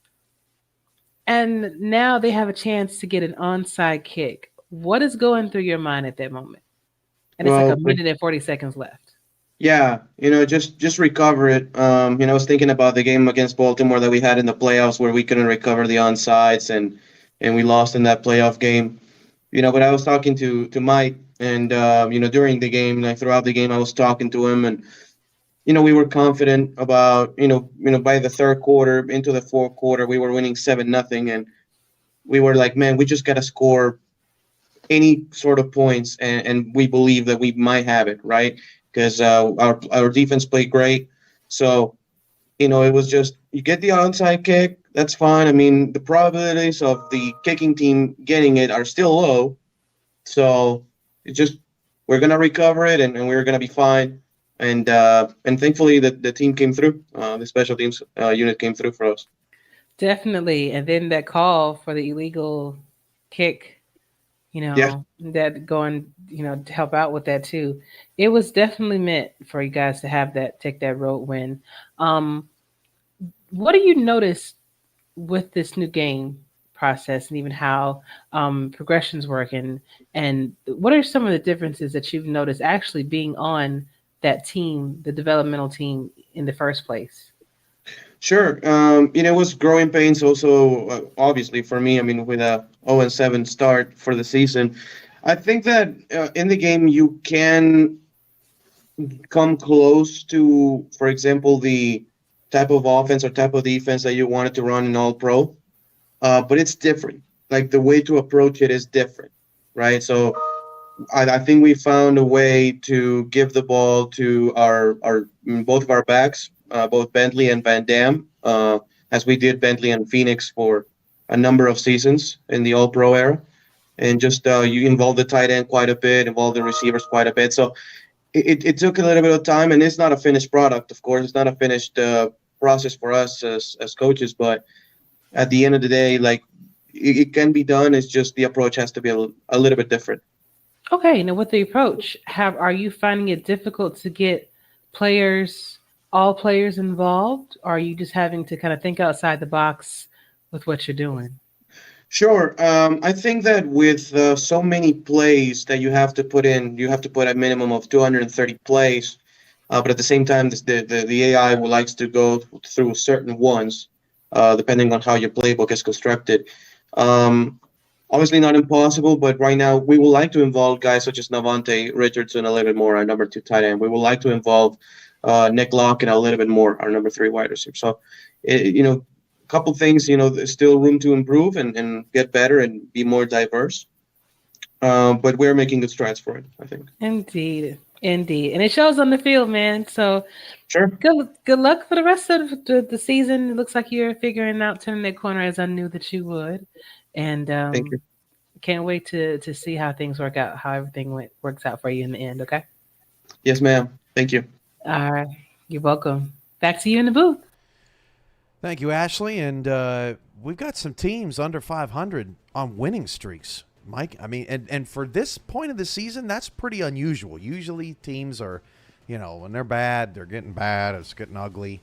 and now they have a chance to get an onside kick. What is going through your mind at that moment? And it's like Well, a minute and 40 seconds left. yeah, just recover it. I was thinking about the game against Baltimore that we had in the playoffs where we couldn't recover the onside and we lost in that playoff game. But I was talking to Mike, and during the game, like throughout the game, I was talking to him, and we were confident about by the third quarter into the fourth quarter, we were winning 7-0, and we were like, man, we just gotta score any sort of points, and we believe that we might have it, right? Because our defense played great. So, it was just, you get the onside kick, that's fine. I mean, the probabilities of the kicking team getting it are still low. So we're going to recover it, and we're going to be fine. And thankfully the team came through. The special teams unit came through for us. Definitely. And then that call for the illegal kick, that going, to help out with that too. It was definitely meant for you guys to take that road win. What do you notice with this new game process, and even how progressions work, and what are some of the differences that you've noticed actually being on that team, the developmental team, in the first place? Sure. It was growing pains also, obviously, for me. I mean, with a 0-7 start for the season, I think that in the game you can come close to, for example, the type of offense or type of defense that you wanted to run in All-Pro, but it's different. Like, the way to approach it is different, right? So I think we found a way to give the ball to our both of our backs, both Bentley and Van Dam, as we did Bentley and Phoenix for a number of seasons in the All-Pro era. And just you involve the tight end quite a bit, involve the receivers quite a bit. So it took a little bit of time, and it's not a finished product, of course. It's not a finished process for us as coaches. But at the end of the day, like, it can be done. It's just the approach has to be a little bit different. Okay, now with the approach, are you finding it difficult to get all players involved? Or are you just having to kind of think outside the box with what you're doing? Sure. I think that with so many plays that you have to put in, you have to put a minimum of 230 plays. But at the same time, the AI likes to go through certain ones, depending on how your playbook is constructed. Obviously not impossible, but right now we would like to involve guys such as Navante Richardson a little bit more, our number 2 tight end. We would like to involve Nick Locken a little bit more, our number 3 wide receiver. So, a couple things, there's still room to improve and get better and be more diverse. But we're making good strides for it, I think. Indeed. And it shows on the field, man. So sure. Good luck for the rest of the season. It looks like you're figuring out turning that corner, as I knew that you would. And thank you. Can't wait to see how things work out, how everything works out for you in the end, okay? Yes, ma'am. Thank you. All right. You're welcome. Back to you in the booth. Thank you, Ashley. And we've got some teams under 500 on winning streaks, Mike. I mean, and for this point of the season, that's pretty unusual. Usually teams are, when they're bad, they're getting bad. It's getting ugly.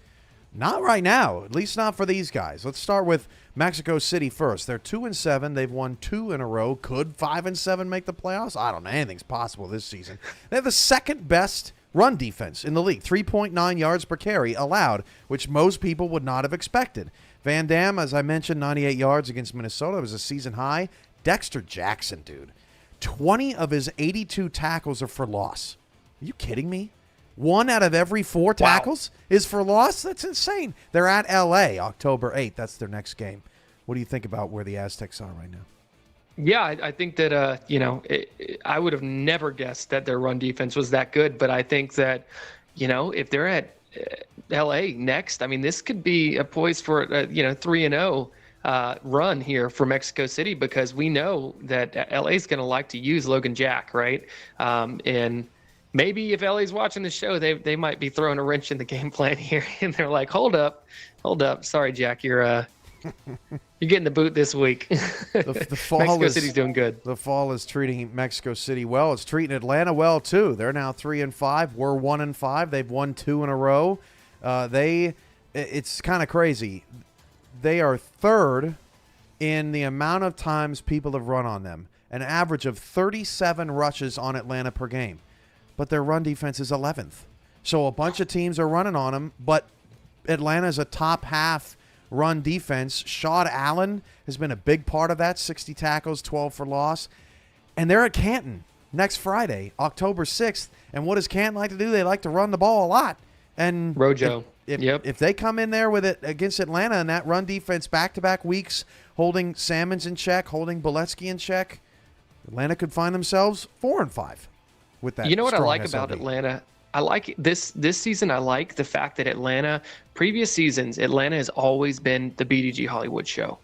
Not right now, at least not for these guys. Let's start with Mexico City first. They're 2-7. They've won 2 in a row. Could 5-7 make the playoffs? I don't know. Anything's possible this season. They have the second best run defense in the league, 3.9 yards per carry allowed, which most people would not have expected. Van Dam, as I mentioned, 98 yards against Minnesota. It was a season high. Dexter Jackson, dude. 20 of his 82 tackles are for loss. Are you kidding me? 1 out of every 4 tackles is for loss? That's insane. They're at L.A. October 8th. That's their next game. What do you think about where the Aztecs are right now? Yeah, I think that, I would have never guessed that their run defense was that good. But I think that, if they're at L.A. next, I mean, this could be a poise for, 3-0 run here for Mexico City, because we know that L.A. is going to like to use Logan Jack, right? And maybe if LA's watching the show, they might be throwing a wrench in the game plan here, and they're like, hold up, sorry, Jack, you're You're getting the boot this week. The fall Mexico is, City's doing good. The fall is treating Mexico City well. It's treating Atlanta well too. They're now 3-5. We're 1-5. They've won 2 in a row. It's kind of crazy. They are third in the amount of times people have run on them. An average of 37 rushes on Atlanta per game. But their run defense is 11th. So a bunch of teams are running on them, but Atlanta's a top half run defense. Shawn Allen has been a big part of that. 60 tackles, 12 for loss. And they're at Canton next Friday, October 6th. And what does Canton like to do? They like to run the ball a lot. And Rojo. If they come in there with it against Atlanta and that run defense back-to-back weeks, holding Salmons in check, holding Boletsky in check, Atlanta could find themselves 4-5 with that. You know what I strong like SLB. about Atlanta? I like this season. I like the fact that Atlanta, previous seasons, Atlanta has always been the BDG Hollywood show,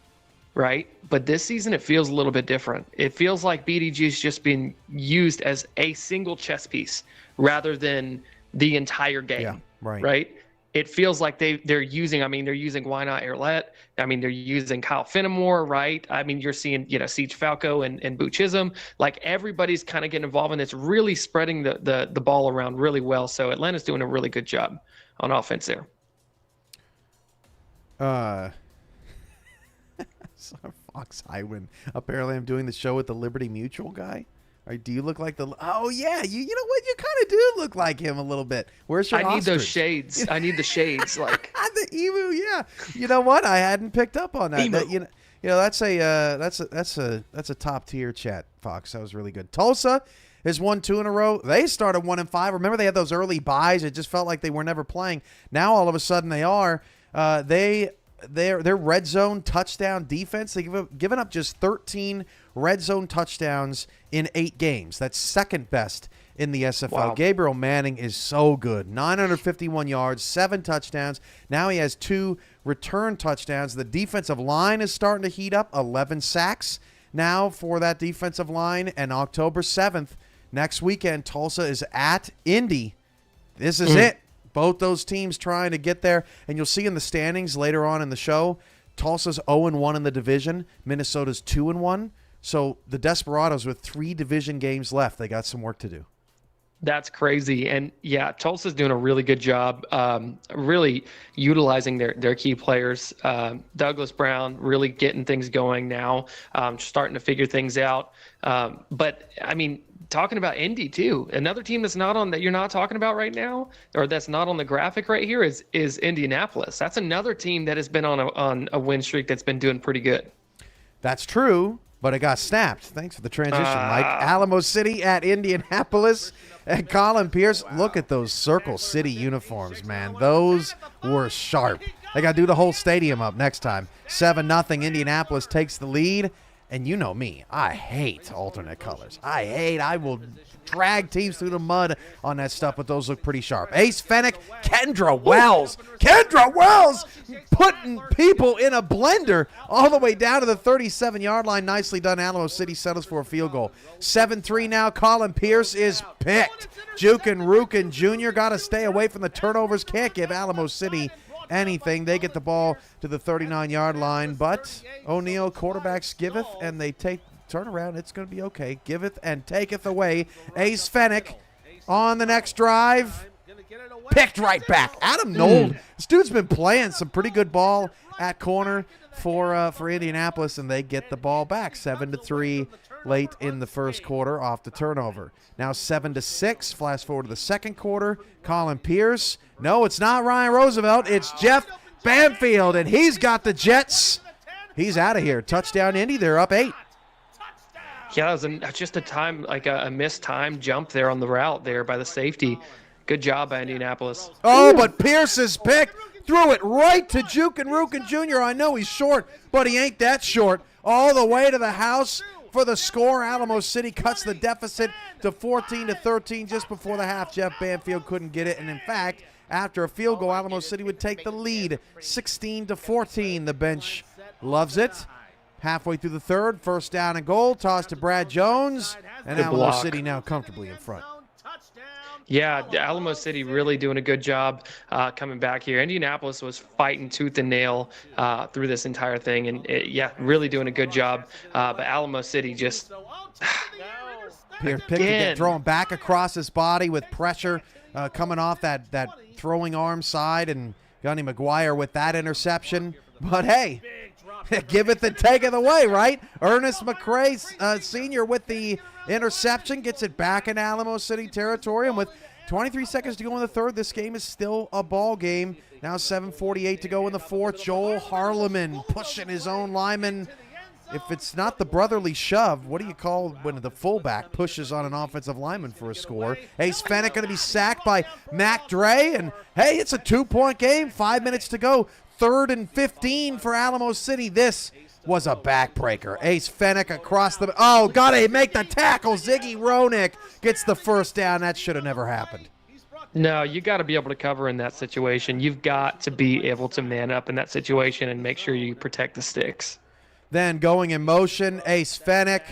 right? But this season, it feels a little bit different. It feels like BDG is just being used as a single chess piece rather than the entire game. Yeah, right. Right? It feels like they're using Why Not Airlet. I mean, they're using Kyle Fenimore, right? I mean, you're seeing, Siege Falco and Boo Chisholm. Like, everybody's kind of getting involved, and it's really spreading the ball around really well. So Atlanta's doing a really good job on offense there. Fox Highwind. Apparently, I'm doing the show with the Liberty Mutual guy. Or do you look like the? Oh yeah, you know what? You kind of do look like him a little bit. Where's your? I need those ostrich? shades. I need the shades. Like the emu. Yeah. You know what? I hadn't picked up on that. Emu. That's a top tier chat, Fox. That was really good. Tulsa has won 2 in a row. They started 1-5. Remember, they had those early buys. It just felt like they were never playing. Now all of a sudden they are. Their red zone touchdown defense, they've given up just 13 red zone touchdowns in 8 games. That's second best in the SFL. Wow. Gabriel Manning is so good. 951 yards, 7 touchdowns. Now he has 2 return touchdowns. The defensive line is starting to heat up. 11 sacks now for that defensive line. And October 7th, next weekend, Tulsa is at Indy. This is it. Both those teams trying to get there. And you'll see in the standings later on in the show, Tulsa's 0-1 in the division. Minnesota's 2-1. So the Desperados with 3 division games left, they got some work to do. That's crazy. And yeah, Tulsa's doing a really good job, really utilizing their key players. Douglas Brown really getting things going now, starting to figure things out. But I mean, talking about Indy too, another team that's not on that you're not talking about right now, or that's not on the graphic right here is Indianapolis. That's another team that has been on a win streak that's been doing pretty good. That's true, but it got snapped. Thanks for the transition, Mike. Alamo City at Indianapolis. And Colin Pierce, look at those Circle City uniforms, man. Those were sharp. They got to do the whole stadium up next time. 7-0, Indianapolis takes the lead. And you know me, I hate alternate colors. I will drag teams through the mud on that stuff, but those look pretty sharp. Ace Fennick, Kendra Wells putting people in a blender all the way down to the 37-yard line. Nicely done. Alamo City settles for a field goal. 7-3 now. Colin Pierce is picked. Jukin Rukin Jr. got to stay away from the turnovers. Can't give Alamo City anything. They get the ball to the 39-yard line, but O'Neal quarterbacks giveth, and they turn around. It's going to be okay. Giveth and taketh away. Ace Fennick on the next drive. Picked right back. Adam Nold. This dude's been playing some pretty good ball at corner for Indianapolis, and they get the ball back. 7-3 late in the first quarter off the turnover. Now 7-6. Flash forward to the second quarter. Colin Pierce. No, it's not Ryan Roosevelt. It's Jeff Banfield, and he's got the Jets. He's out of here. Touchdown Indy. They're up 8. Yeah, it was just a missed time jump there on the route there by the safety. Good job by Indianapolis. Oh, but Pierce is picked. Threw it right to Jukin Rukin Jr. I know he's short, but he ain't that short. All the way to the house for the score. Alamo City cuts the deficit to 14-13 just before the half. Jeff Banfield couldn't get it, and in fact, after a field goal, Alamo City would take the lead 16-14. The bench loves it. Halfway through the third, first down and goal, toss to Brad Jones, and Good Alamo block. City now comfortably in front. Yeah, Alamo City really doing a good job coming back here. Indianapolis was fighting tooth and nail through this entire thing, and really doing a good job. But Alamo City just Pierce picked again, throwing back across his body with pressure coming off that throwing arm side, and Gunny McGuire with that interception. But hey, give it and take it away, right? Ernest McCrae Sr. with the interception gets it back in Alamo City territory, and with 23 seconds to go in the third, this game is still a ball game. Now 7:48 to go in the fourth. Joel Harleman pushing his own lineman. If it's not the brotherly shove, what do you call when the fullback pushes on an offensive lineman for a score? Ace Fennick going to be sacked by Mac Dre, and hey, it's a 2-point game. 5 minutes to go. 3rd and 15 for Alamo City. This was a backbreaker. Ace Fennick across the... Oh, got to make the tackle. Ziggy Ronick gets the first down. That should have never happened. No, you got to be able to cover in that situation. You've got to be able to man up in that situation and make sure you protect the sticks. Then going in motion, Ace Fennick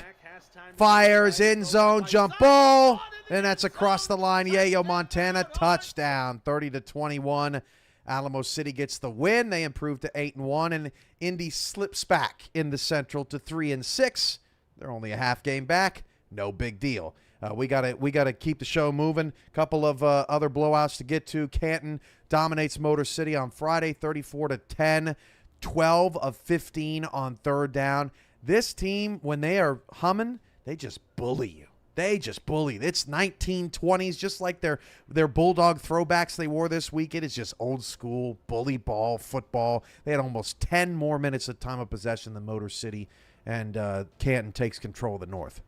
fires, end zone, jump ball, and that's across the line. Yayo Montana, touchdown, 30-21. Alamo City gets the win. They improve to 8-1, and Indy slips back in the Central to 3-6. They're only a half game back. No big deal. We gotta keep the show moving. Couple of other blowouts to get to. Canton dominates Motor City on Friday, 34-10. 12 of 15 on third down. This team, when they are humming, they just bully you. They just bully. It's 1920s, just like their Bulldog throwbacks they wore this week. It is just old school bully ball football. They had almost 10 more minutes of time of possession than Motor City, and Canton takes control of the North.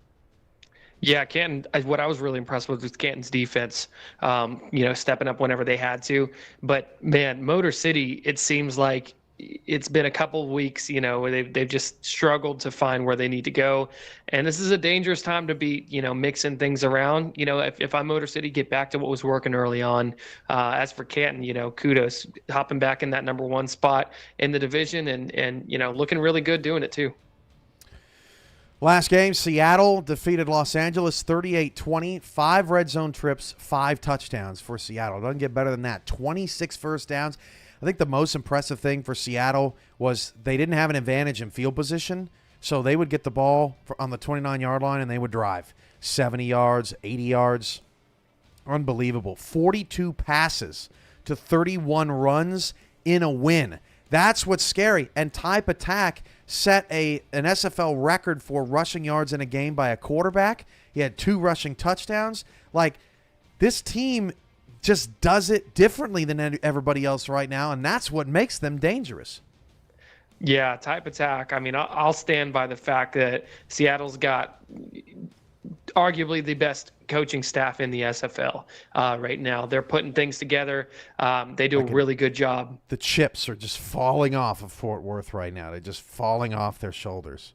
Yeah, Canton, what I was really impressed with was Canton's defense, stepping up whenever they had to. But, man, Motor City, it seems like it's been a couple of weeks, where they've just struggled to find where they need to go. And this is a dangerous time to be, mixing things around. If I'm Motor City, get back to what was working early on. As for Canton, kudos, hopping back in that number 1 spot in the division and looking really good doing it too. Last game, Seattle defeated Los Angeles 38-20. 5 red zone trips, 5 touchdowns for Seattle. Doesn't get better than that. 26 first downs. I think the most impressive thing for Seattle was they didn't have an advantage in field position, so they would get the ball on the 29-yard line and they would drive 70 yards, 80 yards. Unbelievable. 42 passes to 31 runs in a win. That's what's scary. And Type Attack set an SFL record for rushing yards in a game by a quarterback. He had 2 rushing touchdowns. This team just does it differently than everybody else right now, and that's what makes them dangerous. Yeah, Type Attack. I mean, I'll stand by the fact that Seattle's got arguably the best coaching staff in the SFL right now. They're putting things together. They do a really good job. The chips are just falling off of Fort Worth right now. They're just falling off their shoulders.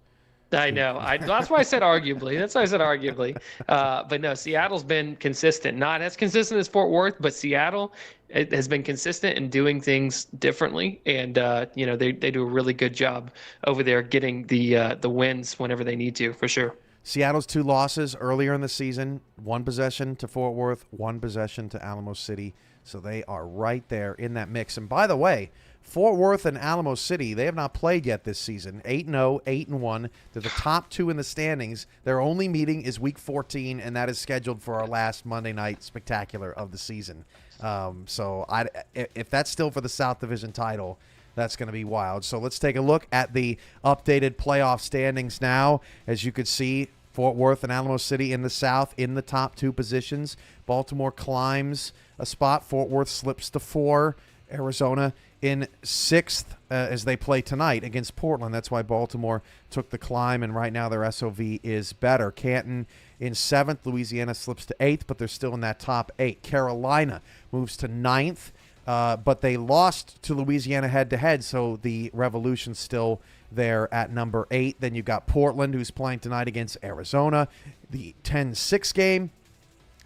I know. That's why I said arguably. But no, Seattle's been consistent. Not as consistent as Fort Worth, but Seattle has been consistent in doing things differently. And, they do a really good job over there getting the wins whenever they need to, for sure. Seattle's 2 losses earlier in the season, 1 possession to Fort Worth, 1 possession to Alamo City. So they are right there in that mix. And by the way, Fort Worth and Alamo City, they have not played yet this season. 8-0, 8-1. They're the top 2 in the standings. Their only meeting is Week 14, and that is scheduled for our last Monday night spectacular of the season. If that's still for the South Division title, that's going to be wild. So let's take a look at the updated playoff standings now. As you can see, Fort Worth and Alamo City in the South in the top 2 positions. Baltimore climbs a spot. Fort Worth slips to 4. Arizona in 6th as they play tonight against Portland. That's why Baltimore took the climb, and right now their SOV is better. Canton in 7th. Louisiana slips to 8th, but they're still in that top 8. Carolina moves to 9th, but they lost to Louisiana head-to-head, so the Revolution's still there at number 8. Then you've got Portland, who's playing tonight against Arizona, the 10-6 game.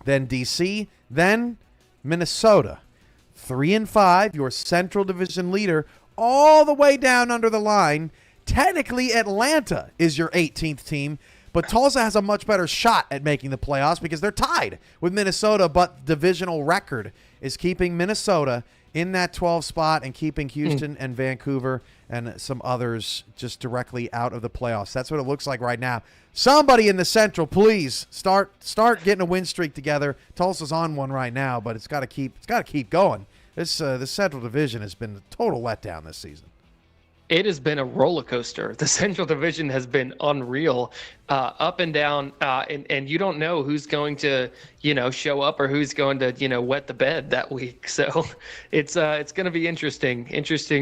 Then D.C., then Minnesota. 3-5, your Central Division leader, all the way down under the line. Technically, Atlanta is your 18th team, But Tulsa has a much better shot at making the playoffs because they're tied with Minnesota, but divisional record is keeping Minnesota in that 12 spot and keeping Houston and Vancouver and some others just directly out of the playoffs. That's what it looks like right now. Somebody in the Central, please start getting a win streak together. Tulsa's on one right now, but it's got to keep going. This Central Division has been a total letdown this season. It has been a roller coaster. The Central Division has been unreal, up and down, and you don't know who's going to, show up or who's going to, wet the bed that week. So it's going to be interesting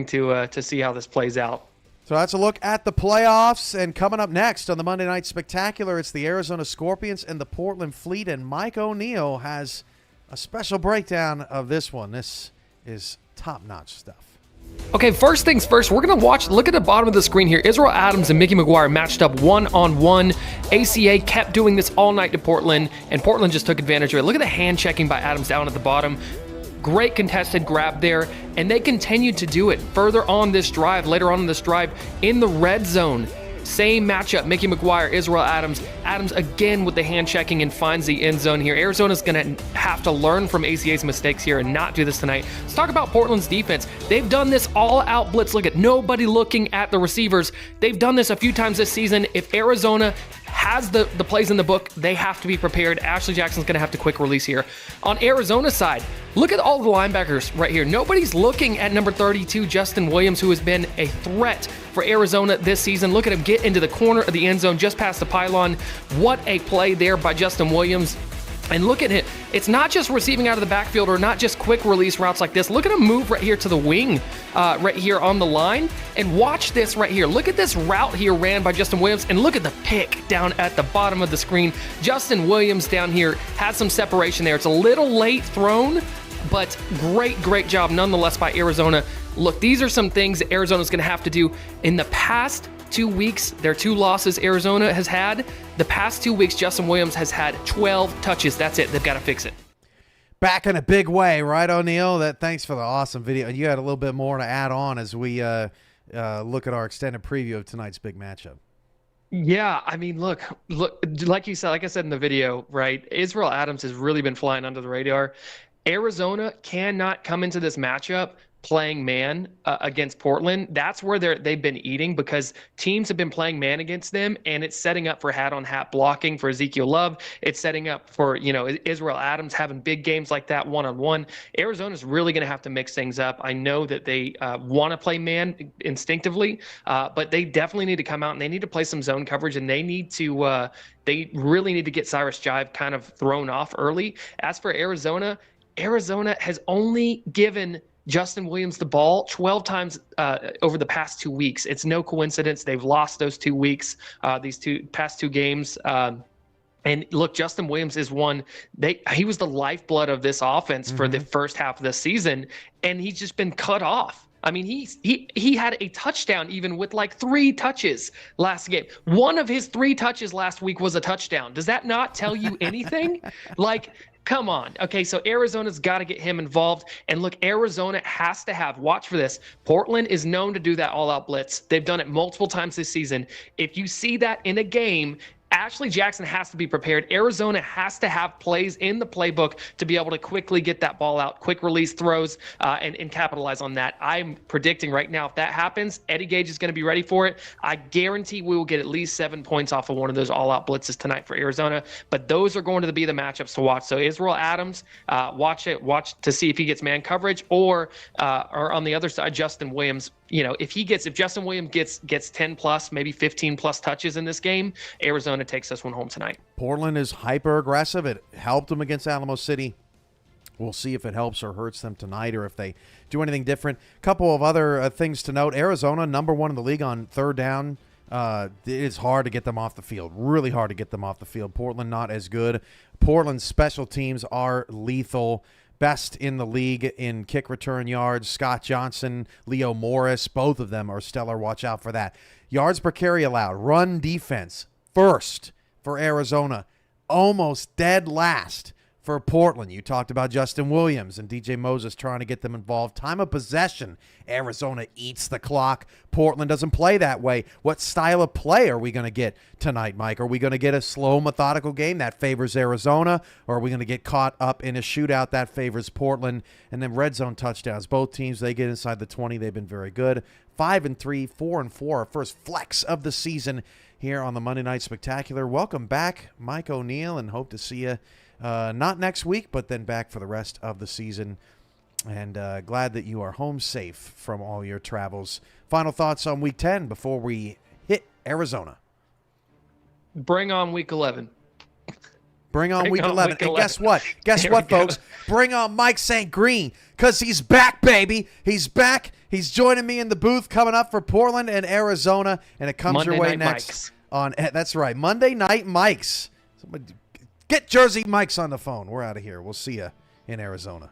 to see how this plays out. So that's a look at the playoffs, and coming up next on the Monday Night Spectacular, it's the Arizona Scorpions and the Portland Fleet, and Mike O'Neill has a special breakdown of this one. This is top-notch stuff. Okay, first things first, we're going to look at the bottom of the screen here. Israel Adams and Mickey McGuire matched up one-on-one. ACA kept doing this all night to Portland, and Portland just took advantage of it. Look at the hand checking by Adams down at the bottom. Great contested grab there, and they continued to do it further on this drive, later on in this drive, in the red zone. Same matchup, Mickey McGuire, Israel Adams. Adams again with the hand checking and finds the end zone here. Arizona's going to have to learn from ACA's mistakes here and not do this tonight. Let's talk about Portland's defense. They've done this all-out blitz. Look at nobody looking at the receivers. They've done this a few times this season. If Arizona has the plays in the book, they have to be prepared. Ashley Jackson's going to have to quick release here. On Arizona's side, look at all the linebackers right here. Nobody's looking at number 32, Justin Williams, who has been a threat for Arizona this season. Look at him get into the corner of the end zone just past the pylon. What a play there by Justin Williams. And look at it. It's not just receiving out of the backfield or not just quick release routes like this. Look at him move right here to the wing, right here on the line. And watch this right here. Look at this route here ran by Justin Williams. And look at the pick down at the bottom of the screen. Justin Williams down here had some separation there. It's a little late thrown, but great job nonetheless by Arizona. Look, these are some things that Arizona's going to have to do in the past 2 weeks. Their 2 losses Arizona has had. The past 2 weeks, Justin Williams has had 12 touches. That's it. They've got to fix it. Back in a big way, right, O'Neill? Thanks for the awesome video. You had a little bit more to add on as we look at our extended preview of tonight's big matchup. Yeah, I mean, look, like you said, like I said in the video, right? Israel Adams has really been flying under the radar. Arizona cannot come into this matchup playing man against Portland. That's where they've been eating, because teams have been playing man against them, and it's setting up for hat-on-hat blocking for Ezekiel Love. It's setting up for, Israel Adams having big games like that one-on-one. Arizona's really going to have to mix things up. I know that they want to play man instinctively, but they definitely need to come out and they need to play some zone coverage, and they need to they really need to get Cyrus Jive kind of thrown off early. As for Arizona has only given Justin Williams the ball 12 times over the past 2 weeks. It's no coincidence they've lost those 2 weeks, these past two games. And look, Justin Williams is one. He was the lifeblood of this offense for the first half of the season, and he's just been cut off. I mean, he had a touchdown even with like 3 touches last game. One of his 3 touches last week was a touchdown. Does that not tell you anything? Come on. Okay, so Arizona's got to get him involved. And look, Arizona has to have, watch for this. Portland is known to do that all-out blitz. They've done it multiple times this season. If you see that in a game, Ashley Jackson has to be prepared. Arizona has to have plays in the playbook to be able to quickly get that ball out, quick release throws, and capitalize on that. I'm predicting right now, if that happens, Eddie Gage is going to be ready for it. I guarantee we will get at least 7 points off of one of those all-out blitzes tonight for Arizona. But those are going to be the matchups to watch. So Israel Adams, watch to see if he gets man coverage, or on the other side, Justin Williams. If Justin Williams gets 10 plus, maybe 15 plus touches in this game, Arizona takes this one home tonight. Portland is hyper aggressive. It helped them against Alamo City. We'll see if it helps or hurts them tonight, or if they do anything different. Couple of other things to note. Arizona, number 1 in the league on third down. It is hard to get them off the field. Really hard to get them off the field. Portland not as good. Portland's special teams are lethal. Best in the league in kick return yards. Scott Johnson, Leo Morris, both of them are stellar. Watch out for that. Yards per carry allowed. Run defense first for Arizona. Almost dead last for Portland. You talked about Justin Williams and DJ Moses trying to get them involved. Time of possession, Arizona eats the clock. Portland doesn't play that way. What style of play are we going to get tonight, Mike? Are we going to get a slow, methodical game that favors Arizona, or are we going to get caught up in a shootout that favors Portland? And then red zone touchdowns. Both teams, they get inside the 20. They've been very good. 5-3, 4-4, our first flex of the season here on the Monday Night Spectacular. Welcome back, Mike O'Neill, and hope to see you not next week, but then back for the rest of the season. And glad that you are home safe from all your travels. Final thoughts on Week 10 before we hit Arizona. Bring on Week 11. Bring on Week 11. And guess what? There we go. Folks? Bring on Mike St. Green, because he's back, baby. He's back. He's joining me in the booth coming up for Portland and Arizona, and it comes Monday your way Night next Mikes. on. That's right, Monday Night Mikes. Somebody get Jersey Mikes on the phone. We're out of here. We'll see you in Arizona.